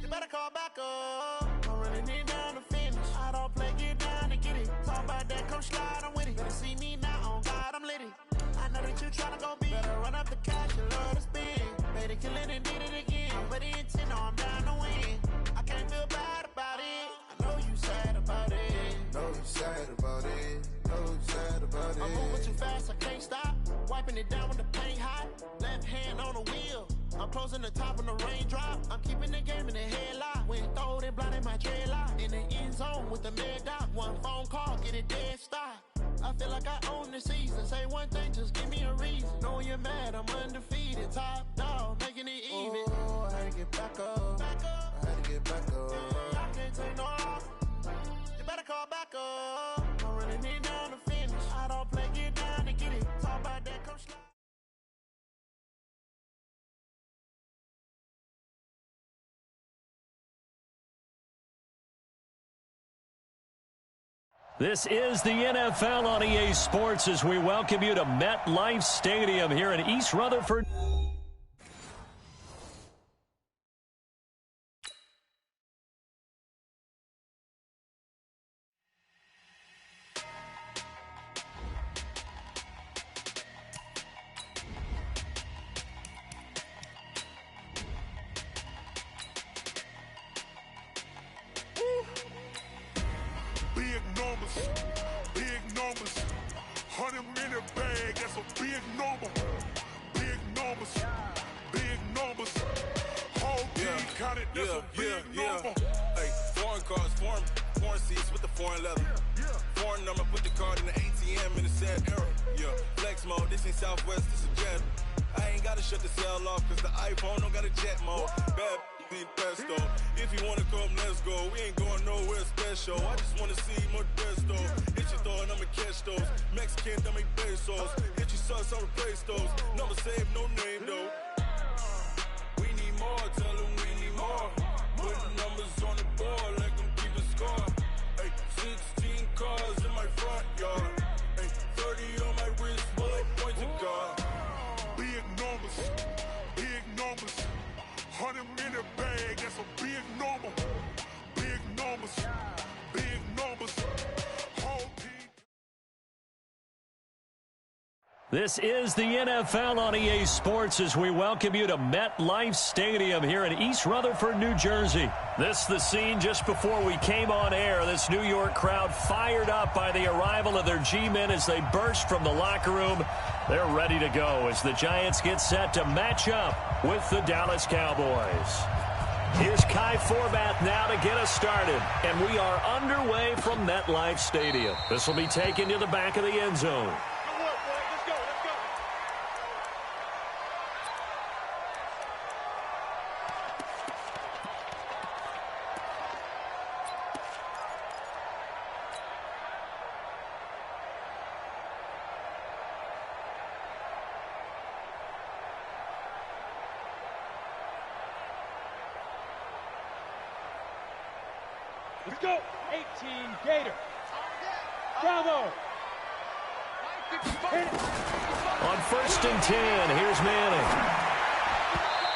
Speaker 5: You better call back up. I'm running it down to finish. I don't play, get down and get it. Talk about that, come slide, I'm with it. Better see me now, on God, I'm lit it. I know that you tryna go big. Better run up the cash, you love to spend. Better kill it and did it again. But the intent, no, I'm down to win. I can't feel bad about it. I know you sad about it. Know you sad about it. Know you sad about it. I'm moving too fast, I can't stop. Wiping it down with the paint hot. Left hand on the wheel. I'm closing the top when the raindrop. I'm keeping the game in the headlock. When throwed and blinded my dreadlock. In the end zone with the mad dot. One phone call, get it dead stop. I feel like I own the season. Say one thing, just give me a reason. Knowing you're mad, I'm undefeated. Top dog, making it even. Oh, I had to get back up. I had to get back up. I can't take no loss. You better call back up. I'm running it down to finish. I don't play, get down and get it. Talk about that, come slide.
Speaker 1: This is the NFL on EA Sports as we welcome you to MetLife Stadium here in East Rutherford.
Speaker 7: Big numbers, 100 in a bag, that's a big number. Big numbers, whole team counted, that's a big number.
Speaker 8: Hey, foreign cars, foreign seats with the foreign leather. Foreign number, put the card in the ATM in the sad era. Yeah, flex mode, this ain't Southwest, this is Jet. I ain't gotta shut the cell off, cause the iPhone don't got a jet mode. Bad need pesto. If you wanna come, let's go. We ain't going nowhere special. I just wanna see more Modesto. Hit your throw and I'ma catch those. Mexican, I make pesos. Hit your sauce, I'll replace those. Number save, no name though. We need more, tell them we need more. Put the numbers on the board, let them keep the score. Hey, 16 cars in my front yard. Hey, 30 on my wrist, bullet point to God.
Speaker 7: Big numbers, 100 in a bag, that's a big number. Big numbers,
Speaker 1: This is the NFL on EA Sports as we welcome you to MetLife Stadium here in East Rutherford, New Jersey. This is the scene just before we came on air. This New York crowd fired up by the arrival of their G-men as they burst from the locker room. They're ready to go as the Giants get set to match up with the Dallas Cowboys. Here's Kai Forbath now to get us started, and we are underway from MetLife Stadium. This will be taken to the back of the end zone.
Speaker 3: Let's go. 18 Gator. Bravo.
Speaker 1: On 1st and 10, here's Manning.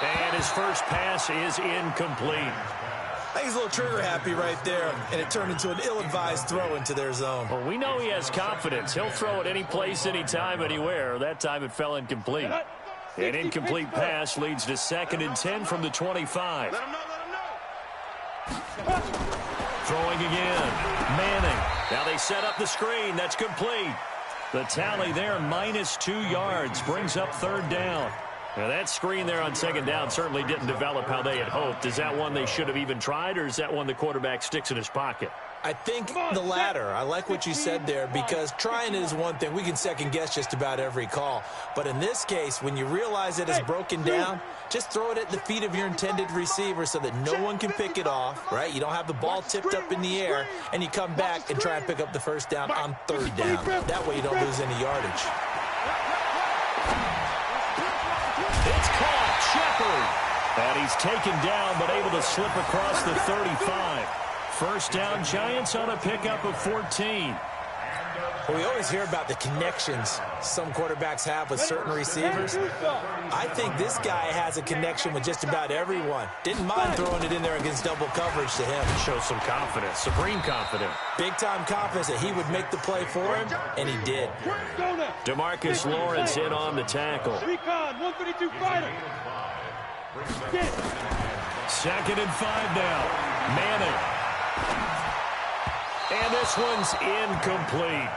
Speaker 1: And his first pass is incomplete.
Speaker 2: I think he's a little trigger happy right there, and it turned into an ill-advised throw into their zone.
Speaker 1: Well, we know he has confidence. He'll throw it any place, anytime, anywhere. That time it fell incomplete. An incomplete pass leads to 2nd and 10 from the 25.
Speaker 3: Let him know.
Speaker 1: Throwing again. Manning. Now they set up the screen. That's complete. The tally there, -2 yards, brings up 3rd down. Now that screen there on 2nd down certainly didn't develop how they had hoped. Is that one they should have even tried, or is that one the quarterback sticks in his pocket?
Speaker 2: I think the latter. I like what you said there, because trying is one thing. We can second-guess just about every call. But in this case, when you realize that it's broken down, just throw it at the feet of your intended receiver so that no one can pick it off, right? You don't have the ball tipped up in the air, and you come back and try and pick up the 1st down on 3rd down. That way you don't lose any yardage.
Speaker 1: It's caught. Shepard. And he's taken down, but able to slip across the 35. 1st down, Giants on a pickup of 14.
Speaker 2: Well, we always hear about the connections some quarterbacks have with certain receivers. I think this guy has a connection with just about everyone. Didn't mind throwing it in there against double coverage to him.
Speaker 1: Shows some confidence, supreme confidence.
Speaker 2: Big-time confidence that he would make the play for him, and he did.
Speaker 1: DeMarcus Lawrence in on the tackle.
Speaker 3: Recon, 152 fighter.
Speaker 1: 2nd and 5 now. Manning. And this one's incomplete.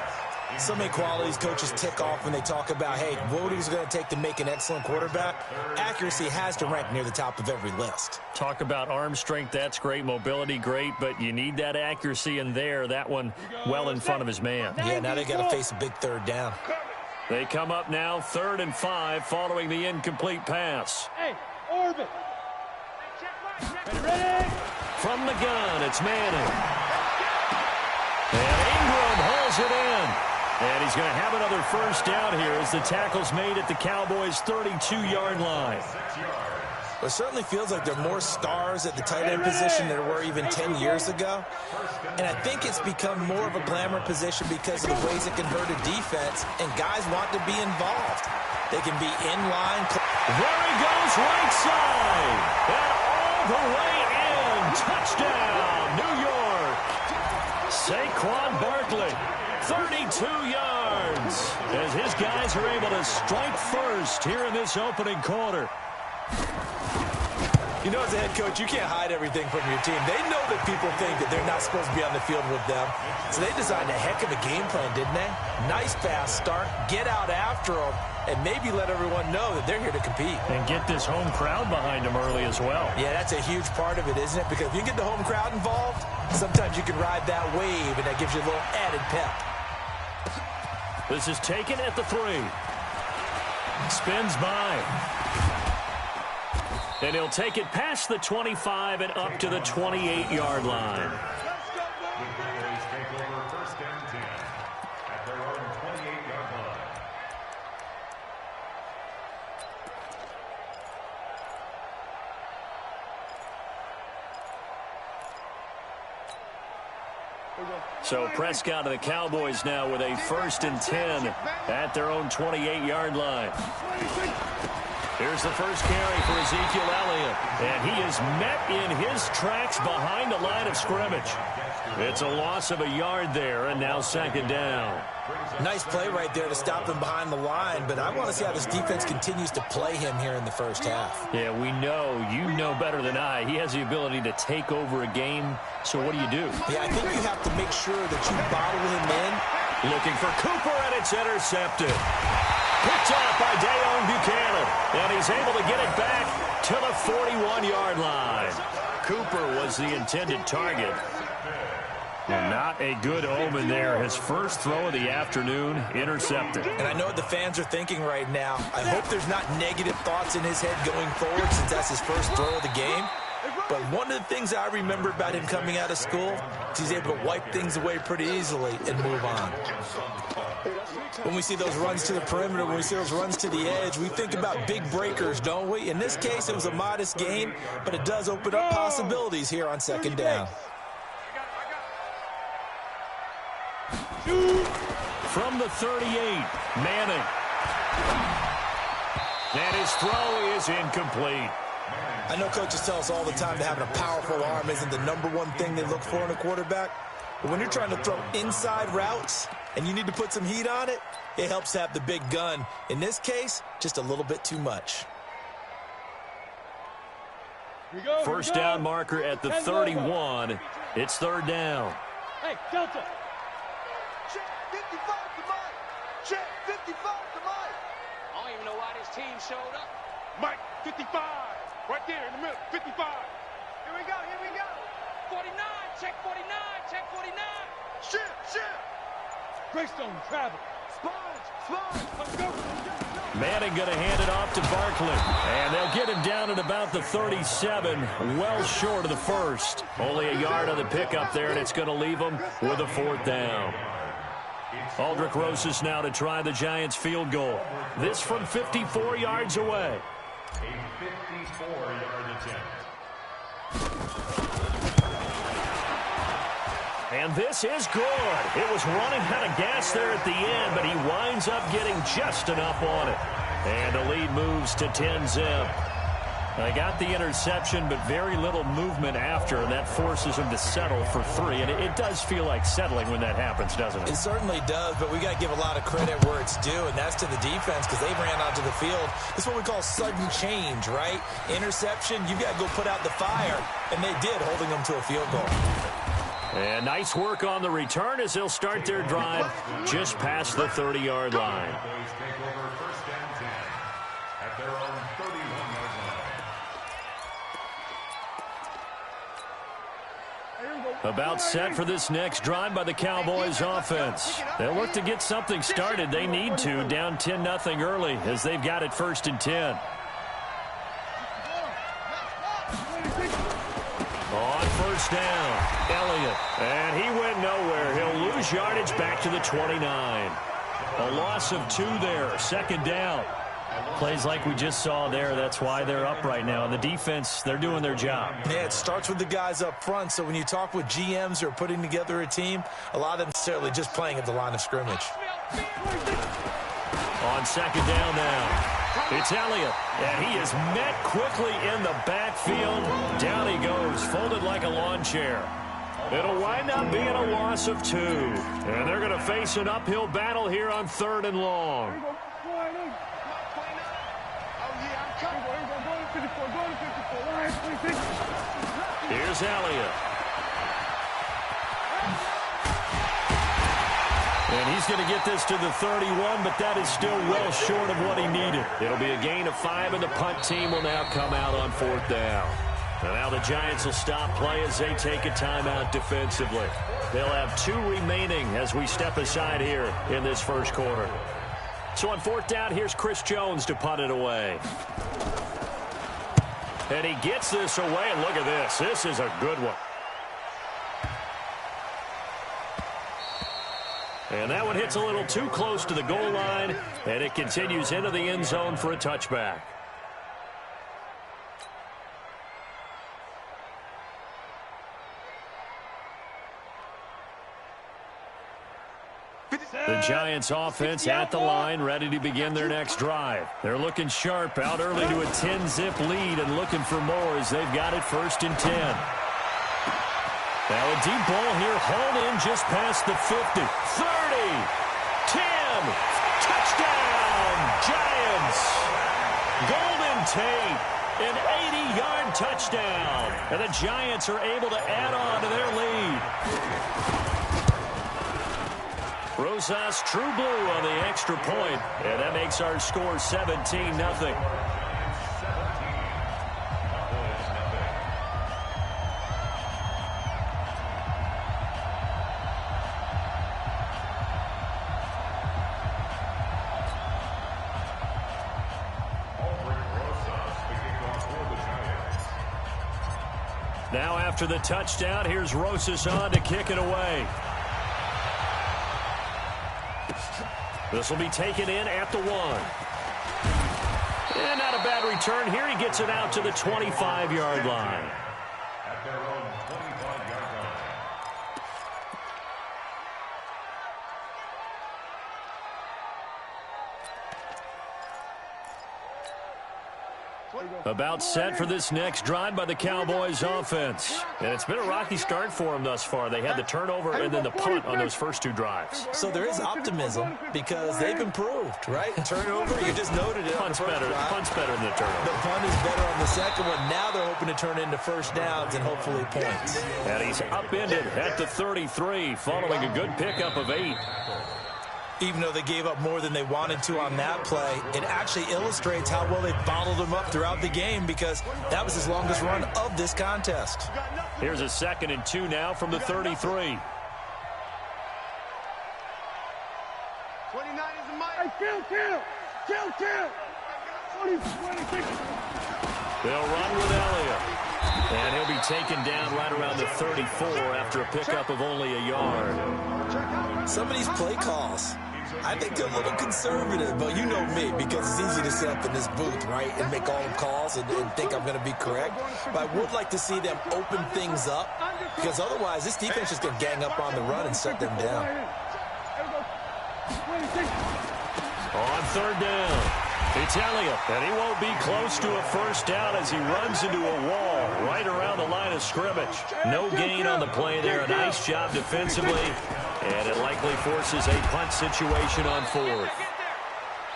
Speaker 2: So many qualities coaches tick off when they talk about, hey, what is it going to take to make an excellent quarterback? Accuracy has to rank near the top of every list.
Speaker 1: Talk about arm strength, that's great. Mobility, great, but you need that accuracy in there. That one well in front of his man.
Speaker 2: Yeah, now they got to face a big 3rd down.
Speaker 1: They come up now 3rd and 5 following the incomplete pass.
Speaker 3: Hey, orbit. Ready?
Speaker 1: From the gun, it's Manning. And Ingram hauls it in. And he's going to have another 1st down here as the tackle's made at the Cowboys' 32-yard line.
Speaker 2: It certainly feels like there are more stars at the tight end position than there were even 10 years ago. And I think it's become more of a glamour position because of the ways it can hurt a defense, and guys want to be involved. They can be in line.
Speaker 1: There he goes, right side. And all the way in. Touchdown, New York. Saquon Barkley, 32 yards, as his guys are able to strike first here in this opening quarter.
Speaker 2: You know, as a head coach, you can't hide everything from your team. They know that people think that they're not supposed to be on the field with them. So they designed a heck of a game plan, didn't they? Nice fast start, get out after them, and maybe let everyone know that they're here to compete.
Speaker 1: And get this home crowd behind them early as well.
Speaker 2: Yeah, that's a huge part of it, isn't it? Because if you get the home crowd involved, sometimes you can ride that wave, and that gives you a little added pep.
Speaker 1: This is taken at the 3. Spins by. And he'll take it past the 25 and up to the 28-yard line. So Prescott and the Cowboys now with a 1st and 10 at their own 28-yard line. Here's the first carry for Ezekiel Elliott, and he is met in his tracks behind the line of scrimmage. It's a loss of a yard there, and now second down.
Speaker 2: Nice play right there to stop him behind the line, but I want to see how this defense continues to play him here in the first half.
Speaker 1: Yeah, we know. You know better than I. He has the ability to take over a game, so what do you do?
Speaker 2: Yeah, I think you have to make sure that you bottle him in.
Speaker 1: Looking for Cooper, and it's intercepted. Picked off by Dayon Buchanan, and he's able to get it back to the 41-yard line. Cooper was the intended target. Well, not a good omen there. His first throw of the afternoon, intercepted.
Speaker 2: And I know what the fans are thinking right now. I hope there's not negative thoughts in his head going forward since that's his first throw of the game. But one of the things I remember about him coming out of school is he's able to wipe things away pretty easily and move on. When we see those runs to the perimeter, when we see those runs to the edge, we think about big breakers, don't we? In this case, it was a modest gain, but it does open up possibilities here on second down.
Speaker 1: From the 38, Manning. And his throw is incomplete.
Speaker 2: I know coaches tell us all the time that having a powerful arm isn't the #1 thing they look for in a quarterback. But when you're trying to throw inside routes and you need to put some heat on it, it helps to have the big gun. In this case, just a little bit too much.
Speaker 1: First down marker at the 31. It's third down.
Speaker 3: Hey, Delta. Check 55 to Mike. Check 55 to Mike. I don't even know why this team showed up.
Speaker 7: Mike, 55. Right there in the middle, 55.
Speaker 3: Here we go, here we go. 49, check 49, check 49. Shit.
Speaker 7: Greystone, travel.
Speaker 3: Sponge.
Speaker 7: Let's go.
Speaker 1: Manning going to hand it off to Barkley. And they'll get him down at about the 37, well short of the first. Only a yard on the pickup there, and it's going to leave them with a fourth down. Aldrich Rosas now to try the Giants field goal. This from 54 yards away.
Speaker 4: A 54-yard attempt.
Speaker 1: And this is good. It was running out of gas there at the end, but he winds up getting just enough on it. And the lead moves to 10-zip. They got the interception, but very little movement after, and that forces him to settle for 3. And it does feel like settling when that happens, doesn't it?
Speaker 2: It certainly does, but we got to give a lot of credit where it's due, and that's to the defense because they ran onto the field. This is what we call sudden change, right? Interception, you got to go put out the fire, and they did, holding them to a field goal.
Speaker 1: And nice work on the return as they'll start their drive just past the 30-yard line.
Speaker 4: Cowboys take over first and 10 at their own 31-yard line.
Speaker 1: About set for this next drive by the Cowboys offense. They'll look to get something started. They need to, down 10-0 early as they've got it first and 10. On first down, Elliott. And he went nowhere. He'll lose yardage back to the 29. A loss of 2 there, second down. Plays like we just saw there. That's why they're up right now. And the defense, they're doing their job.
Speaker 2: Yeah, it starts with the guys up front. So when you talk with GMs who are putting together a team, a lot of them necessarily just playing at the line of scrimmage.
Speaker 1: On second down now, it's Elliott. And he is met quickly in the backfield. Down he goes, folded like a lawn chair. It'll wind up being a loss of 2. And they're going to face an uphill battle here on 3rd and long. Here's Elliott. And he's going to get this to the 31, but that is still well short of what he needed. It'll be a gain of 5, and the punt team will now come out on 4th down. And now the Giants will stop play as they take a timeout defensively. They'll have 2 remaining as we step aside here in this first quarter. So on 4th down, here's Chris Jones to punt it away. And he gets this away, and look at this. This is a good one. And that one hits a little too close to the goal line, and it continues into the end zone for a touchback. The Giants offense at the line, ready to begin their next drive. They're looking sharp, out early to a 10-zip lead and looking for more as they've got it first and 10. Now a deep ball here, hauled in just past the 50. 30, 10, touchdown, Giants. Golden Tate, an 80-yard touchdown. And the Giants are able to add on to their lead. Rosas true blue on the extra point, and that makes our score 17-0. Now after the touchdown, here's Rosas on to kick it away. This will be taken in at the 1. And not a bad return here. He gets it out to the 25-yard line.
Speaker 4: At their own 25-yard line.
Speaker 1: About set for this next drive by the Cowboys offense. And it's been a rocky start for them thus far. They had the turnover and then the punt on those first 2 drives.
Speaker 2: So there is optimism because they've improved, right? Turnover, you just noted it.
Speaker 1: Punt's better than the turnover.
Speaker 2: The punt is better on the second one. Now they're hoping to turn into first downs and hopefully points.
Speaker 1: And he's upended at the 33 following a good pickup of 8.
Speaker 2: Even though they gave up more than they wanted to on that play, it actually illustrates how well they bottled them up throughout the game because that was his longest run of this contest.
Speaker 1: Here's a 2nd and 2 now from the 33.
Speaker 3: 29 is a mic. Hey, kill. 26.
Speaker 1: They'll run with Elliott. And he'll be taken down right around the 34 after a pickup of only a yard.
Speaker 2: Some of these play calls, I think they're a little conservative, but you know me, because it's easy to sit up in this booth, right, and make all the calls and think I'm going to be correct. But I would like to see them open things up, because otherwise this defense is going to gang up on the run and shut them down.
Speaker 1: On 3rd down, it's Elliott, and he won't be close to a first down as he runs into a wall right around the line of scrimmage. No gain on the play there. A nice job defensively, and it likely forces a punt situation on 4th.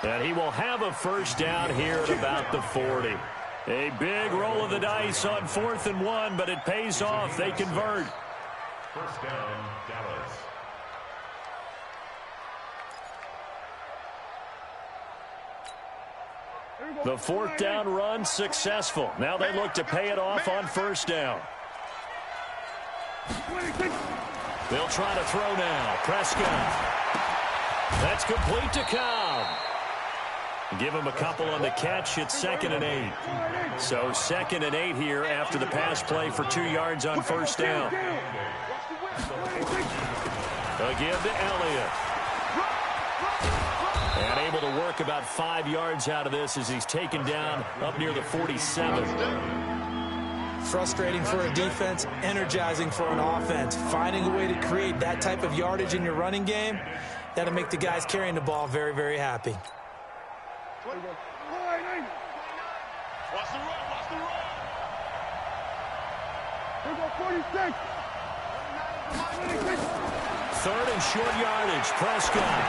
Speaker 1: And he will have a first down here at about the 40. A big roll of the dice on 4th and 1, but it pays off. They convert.
Speaker 4: First down, Dallas.
Speaker 1: The 4th down run successful. Now they look to pay it off on 1st down. They'll try to throw now. Prescott. That's complete to Cobb. Give him a couple on the catch. It's 2nd and 8. So 2nd and 8 here after the pass play for 2 yards on 1st down. Again to Elliott. And able to work about 5 yards out of this as he's taken down up near the 47.
Speaker 2: Frustrating for a defense, energizing for an offense. Finding a way to create that type of yardage in your running game, that'll make the guys carrying the ball very, very happy.
Speaker 3: Watch the run. Here go 46.
Speaker 1: 3rd and short yardage. Prescott.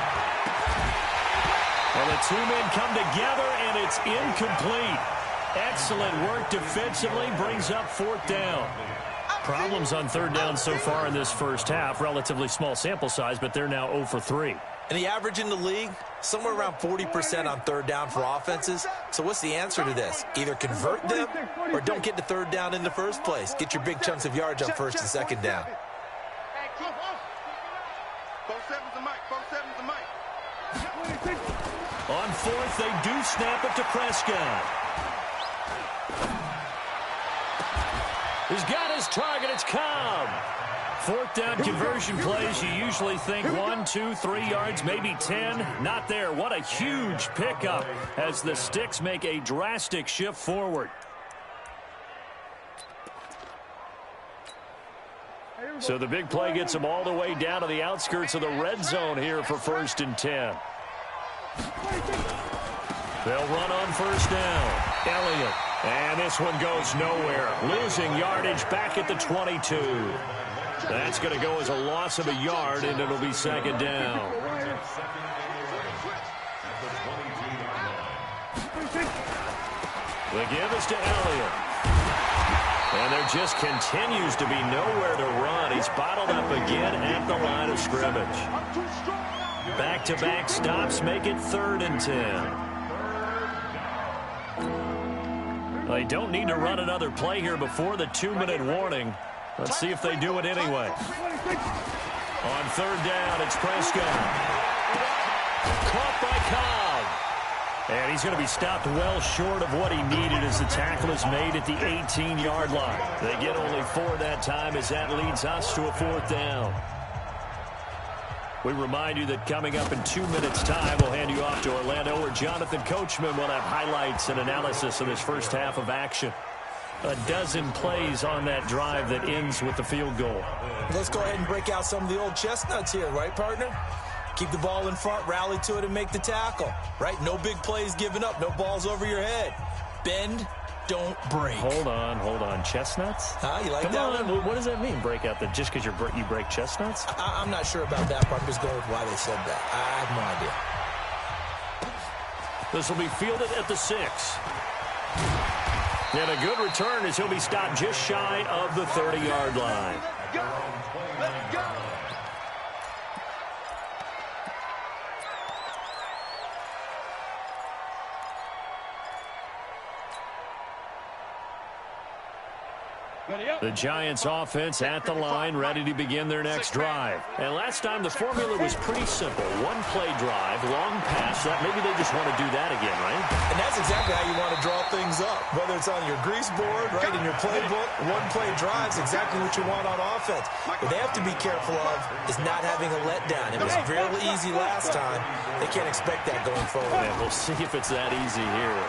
Speaker 1: Well, the 2 men come together, and it's incomplete. Excellent work defensively, brings up 4th down. Problems on 3rd down so far in this first half. Relatively small sample size, but they're now 0 for 3.
Speaker 2: And the average in the league, somewhere around 40% on 3rd down for offenses. So what's the answer to this? Either convert them or don't get to 3rd down in the first place. Get your big chunks of yards on 1st and 2nd down.
Speaker 1: On 4th, they do snap it to Prescott. He's got his target. It's Cobb. 4th down conversion plays, you usually think 1, 2, 3 yards, maybe 10. Not there. What a huge pickup as the Sticks make a drastic shift forward. So the big play gets them all the way down to the outskirts of the red zone here for 1st and 10. They'll run on 1st down. Elliott. And this one goes nowhere. Losing yardage back at the 22. That's going to go as a loss of a yard, and it'll be second down. The give is to Elliott. And there just continues to be nowhere to run. He's bottled up again at the line of scrimmage. Back-to-back stops make it 3rd and 10. They don't need to run another play here before the 2-minute warning. Let's see if they do it anyway. On 3rd down, it's Prescott. Caught by Cobb. And he's going to be stopped well short of what he needed as the tackle is made at the 18-yard line. They get only 4 that time as that leads us to a 4th down. We remind you that coming up in 2 minutes' time, we'll hand you off to Orlando, where Jonathan Coachman will have highlights and analysis of this first half of action. A dozen plays on that drive that ends with the field goal.
Speaker 2: Let's go ahead and break out some of the old chestnuts here, right, partner? Keep the ball in front, rally to it, and make the tackle, right? No big plays given up, no balls over your head. Bend, don't break.
Speaker 1: Hold on. Chestnuts?
Speaker 2: You like
Speaker 1: Come
Speaker 2: that
Speaker 1: on.
Speaker 2: one?
Speaker 1: What does that mean, break out? Just because you break chestnuts?
Speaker 2: I'm not sure about that part. I'm just going with why they said that. I have no idea.
Speaker 1: This will be fielded at the 6. And a good return as he'll be stopped just shy of the 30-yard line.
Speaker 3: Let's go.
Speaker 1: The Giants offense at the line, ready to begin their next drive. And last time the formula was pretty simple. One play drive, long pass. That maybe they just want to do that again, right?
Speaker 2: And that's exactly how you want to draw things up. Whether it's on your grease board, right, in your playbook, one play drive is exactly what you want on offense. What they have to be careful of is not having a letdown. It was real easy last time. They can't expect that going forward.
Speaker 1: And we'll see if it's that easy here.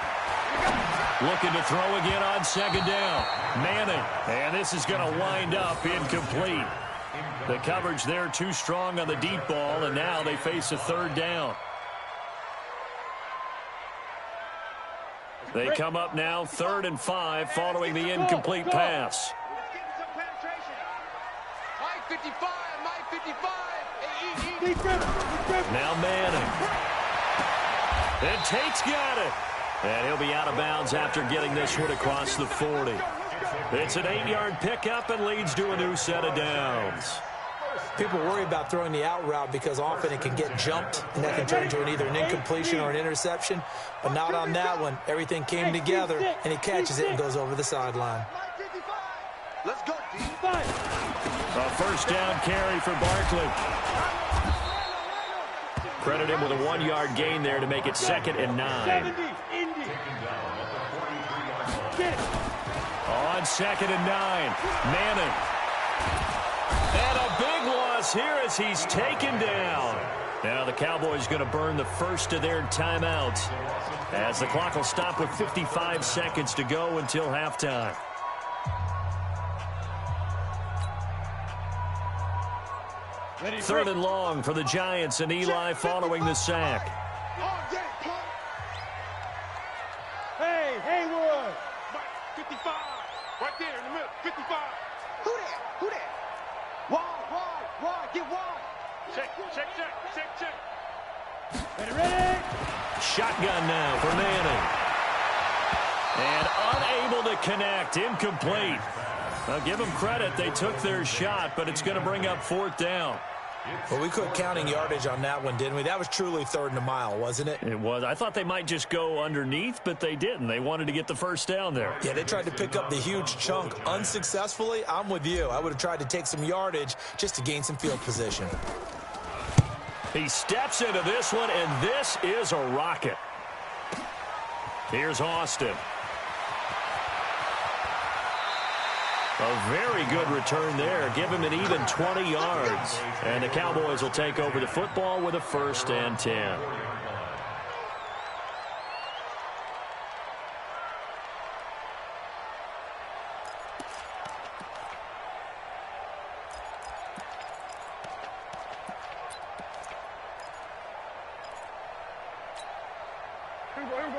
Speaker 1: Looking to throw again on 2nd down. Manning. And this is going to wind up incomplete. The coverage there too strong on the deep ball, and now they face a 3rd down. They come up now 3rd and 5 following the incomplete pass. Now Manning. And Tate's got it. And he'll be out of bounds after getting this one across the 40. It's an 8-yard pickup and leads to a new set of downs.
Speaker 2: People worry about throwing the out route because often it can get jumped, and that can turn into either an incompletion or an interception. But not on that one. Everything came together, and he catches it and goes over the sideline.
Speaker 3: Let's go, D.
Speaker 1: A 1st down carry for Barkley. Credit him with a 1-yard gain there to make it 2nd and 9. On 2nd and 9, Manning. And a big loss here as he's taken down. Now the Cowboys going to burn the first of their timeouts as the clock will stop with 55 seconds to go until halftime. Third and long for the Giants, and Eli following the sack.
Speaker 3: Hey, Haywood. 55. Right there in the middle. 55. Who that? Wide. Get wide. Check. Ready.
Speaker 1: Shotgun now for Manning. And unable to connect. Incomplete. Now, give them credit. They took their shot, but it's going to bring up 4th down.
Speaker 2: Well, we quit counting yardage on that one, didn't we? That was truly 3rd and a mile, wasn't it?
Speaker 1: It was. I thought they might just go underneath, but they didn't. They wanted to get the 1st down there.
Speaker 2: Yeah, they tried to pick up the huge chunk unsuccessfully. I'm with you. I would have tried to take some yardage just to gain some field position.
Speaker 1: He steps into this one, and this is a rocket. Here's Austin. A very good return there. Give him an even 20 yards. And the Cowboys will take over the football with a 1st and 10.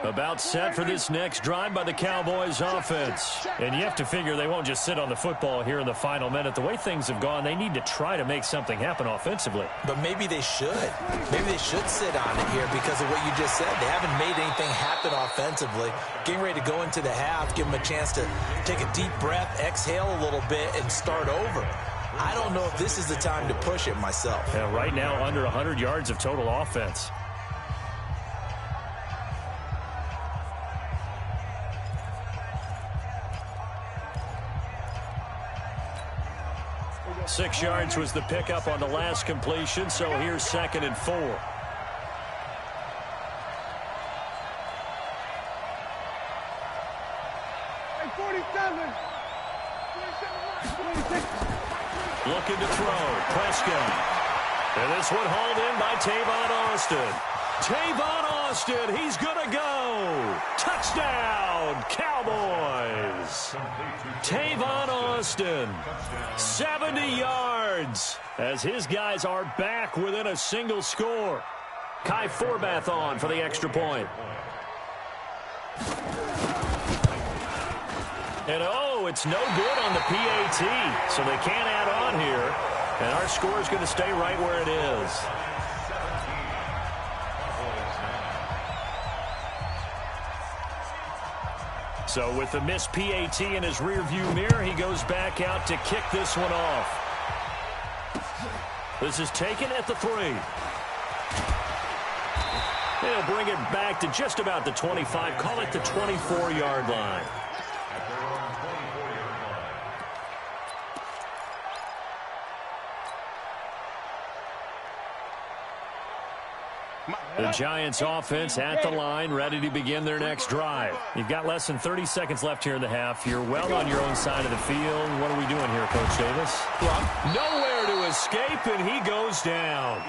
Speaker 1: About set for this next drive by the Cowboys offense. And you have to figure they won't just sit on the football here in the final minute. The way things have gone, they need to try to make something happen offensively.
Speaker 2: But maybe they should. Maybe they should sit on it here because of what you just said. They haven't made anything happen offensively. Getting ready to go into the half, give them a chance to take a deep breath, exhale a little bit, and start over. I don't know if this is the time to push it myself.
Speaker 1: Yeah, right now, under 100 yards of total offense. Six yards was the pickup on the last completion, so here's 2nd and 4.
Speaker 3: Hey, 47.
Speaker 1: Looking to throw. Prescott. And this one hauled in by Tavon Austin. Tavon Austin, he's going to go. Touchdown, Cowboys. Tavon Austin, 70 yards, as his guys are back within a single score. Kai Forbath on for the extra point. And oh, it's no good on the PAT, so they can't add on here. And our score is going to stay right where it is. So with the missed PAT in his rearview mirror, he goes back out to kick this one off. This is taken at the 3. He'll bring it back to just about the 25. Call it the 24-yard line. The Giants offense at the line, ready to begin their next drive. You've got less than 30 seconds left here in the half. You're well on your own side of the field. What are we doing here, Coach Davis? Nowhere to escape, and he goes down.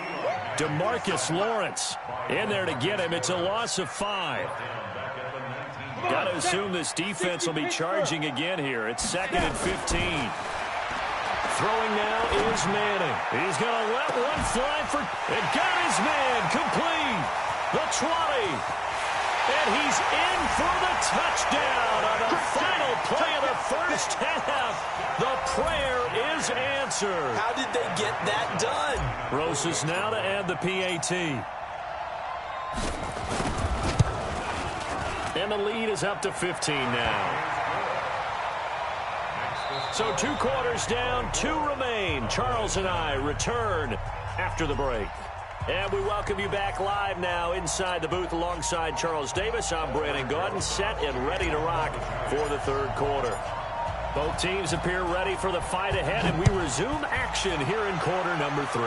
Speaker 1: DeMarcus Lawrence in there to get him. It's a loss of 5. Got to assume this defense will be charging again here. It's 2nd and 15. Throwing now is Manning. He's going to let one fly for... And got his man complete. The 20. And he's in for the touchdown on the final play of the first half. The prayer is answered.
Speaker 2: How did they get that done?
Speaker 1: Rosas now to add the PAT. And the lead is up to 15 now. So 2 quarters down, 2 remain. Charles and I return after the break. And we welcome you back live now inside the booth alongside Charles Davis. I'm Brandon Gaudin, set and ready to rock for the 3rd quarter. Both teams appear ready for the fight ahead, and we resume action here in quarter number 3.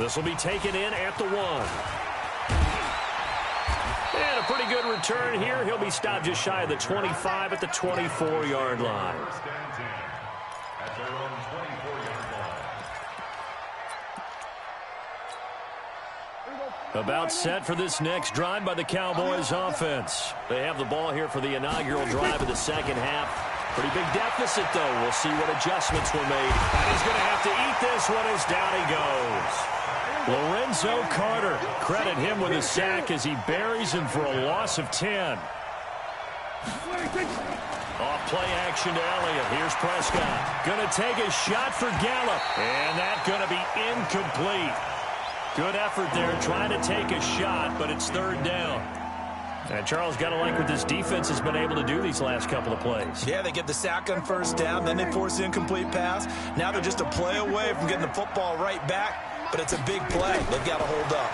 Speaker 1: This will be taken in at the 1. And a pretty good return here. He'll be stopped just shy of the 25 at the 24-yard line. About set for this next drive by the Cowboys offense. They have the ball here for the inaugural drive of the second half. Pretty big deficit, though. We'll see what adjustments were made. And he's going to have to eat this one as down he goes. Lorenzo Carter, credit him with a sack as he buries him for a loss of 10. Off play action to Elliott. Here's Prescott. Going to take a shot for Gallup. And that's going to be incomplete. Good effort there trying to take a shot, but it's 3rd down. And Charles, got to like what this defense has been able to do these last couple of plays.
Speaker 2: Yeah, they get the sack on 1st down, then they force the incomplete pass. Now they're just a play away from getting the football right back. But it's a big play. They've got to hold up.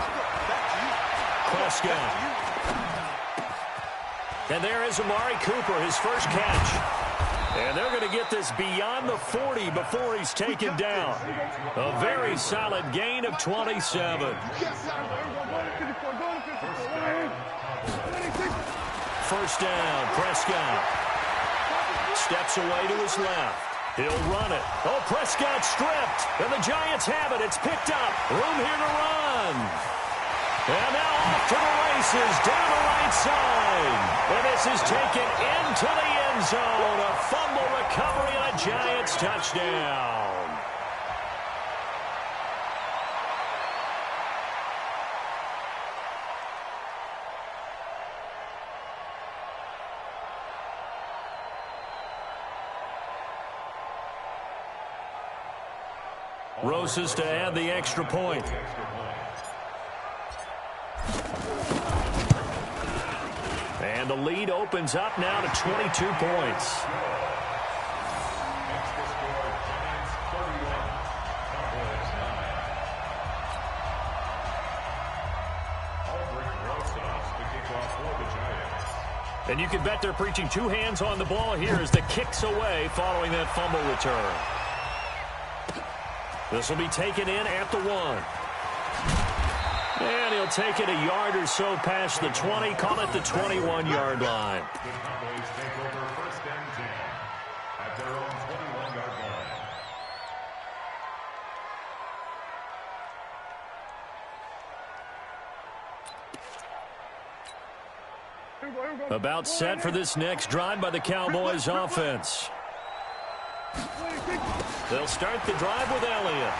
Speaker 1: Prescott. And there is Amari Cooper, his first catch. And they're going to get this beyond the 40 before he's taken down. A very solid gain of 27. First down, Prescott. Steps away to his left. He'll run it. Oh, Prescott stripped. And the Giants have it. It's picked up. Room here to run. And now off to the races down the right side. And this is taken into the end zone. A fumble recovery and a Giants touchdown. Rosas to add the extra point. And the lead opens up now to 22 points. And you can bet they're preaching two hands on the ball here as the kick's away following that fumble return. This will be taken in at the 1. And he'll take it a yard or so past the 20, call it the 21-yard line.
Speaker 4: The Cowboys take over 1st and 10 at their own 21-yard line.
Speaker 1: About set for this next drive by the Cowboys offense. They'll start the drive with Elliott.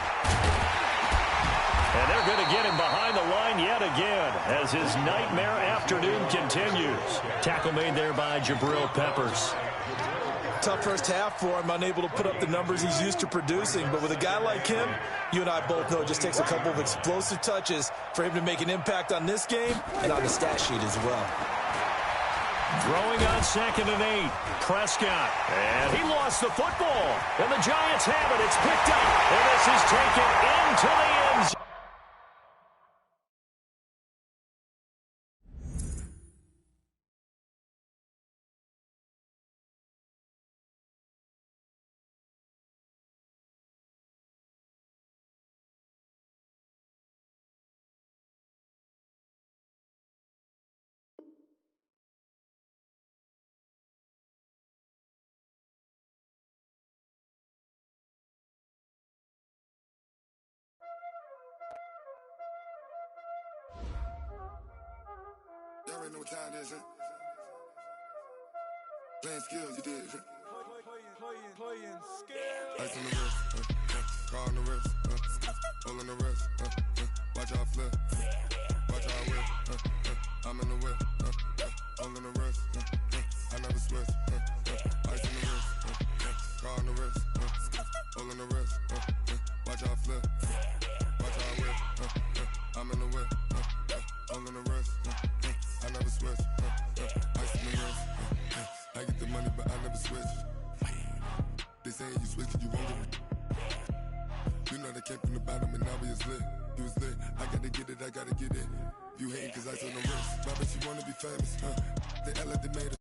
Speaker 1: And they're going to get him behind the line yet again as his nightmare afternoon continues. Tackle made there by Jabril Peppers.
Speaker 2: Tough first half for him, unable to put up the numbers he's used to producing. But with a guy like him, you and I both know it just takes a couple of explosive touches for him to make an impact on this game and on the stat sheet as well.
Speaker 1: Throwing on 2nd and 8. Prescott. And he lost the football. And the Giants have it. It's picked up. And this is taken into the end zone.
Speaker 9: Y'all already know what time it is, huh? Playing skills, you did, huh? Playing skills. Ice on the wrist, car on the wrist, hole in the wrist, watch how I flip, watch how I whip, I'm in the whip, hole in the wrist, I never switch, ice on the wrist, car on the wrist, hole in the wrist, watch how I flip, watch how I whip, I'm in the whip, hole in the wrist, I never switch, ice on the wrist, I get the money but I never switch. They saying you switch it, you won't get it. You know they came from the bottom and now we is lit. You was lit, I gotta get it, I gotta get it. You hating cause I on the wrist. My bitch, you wanna be famous, huh? They act like they made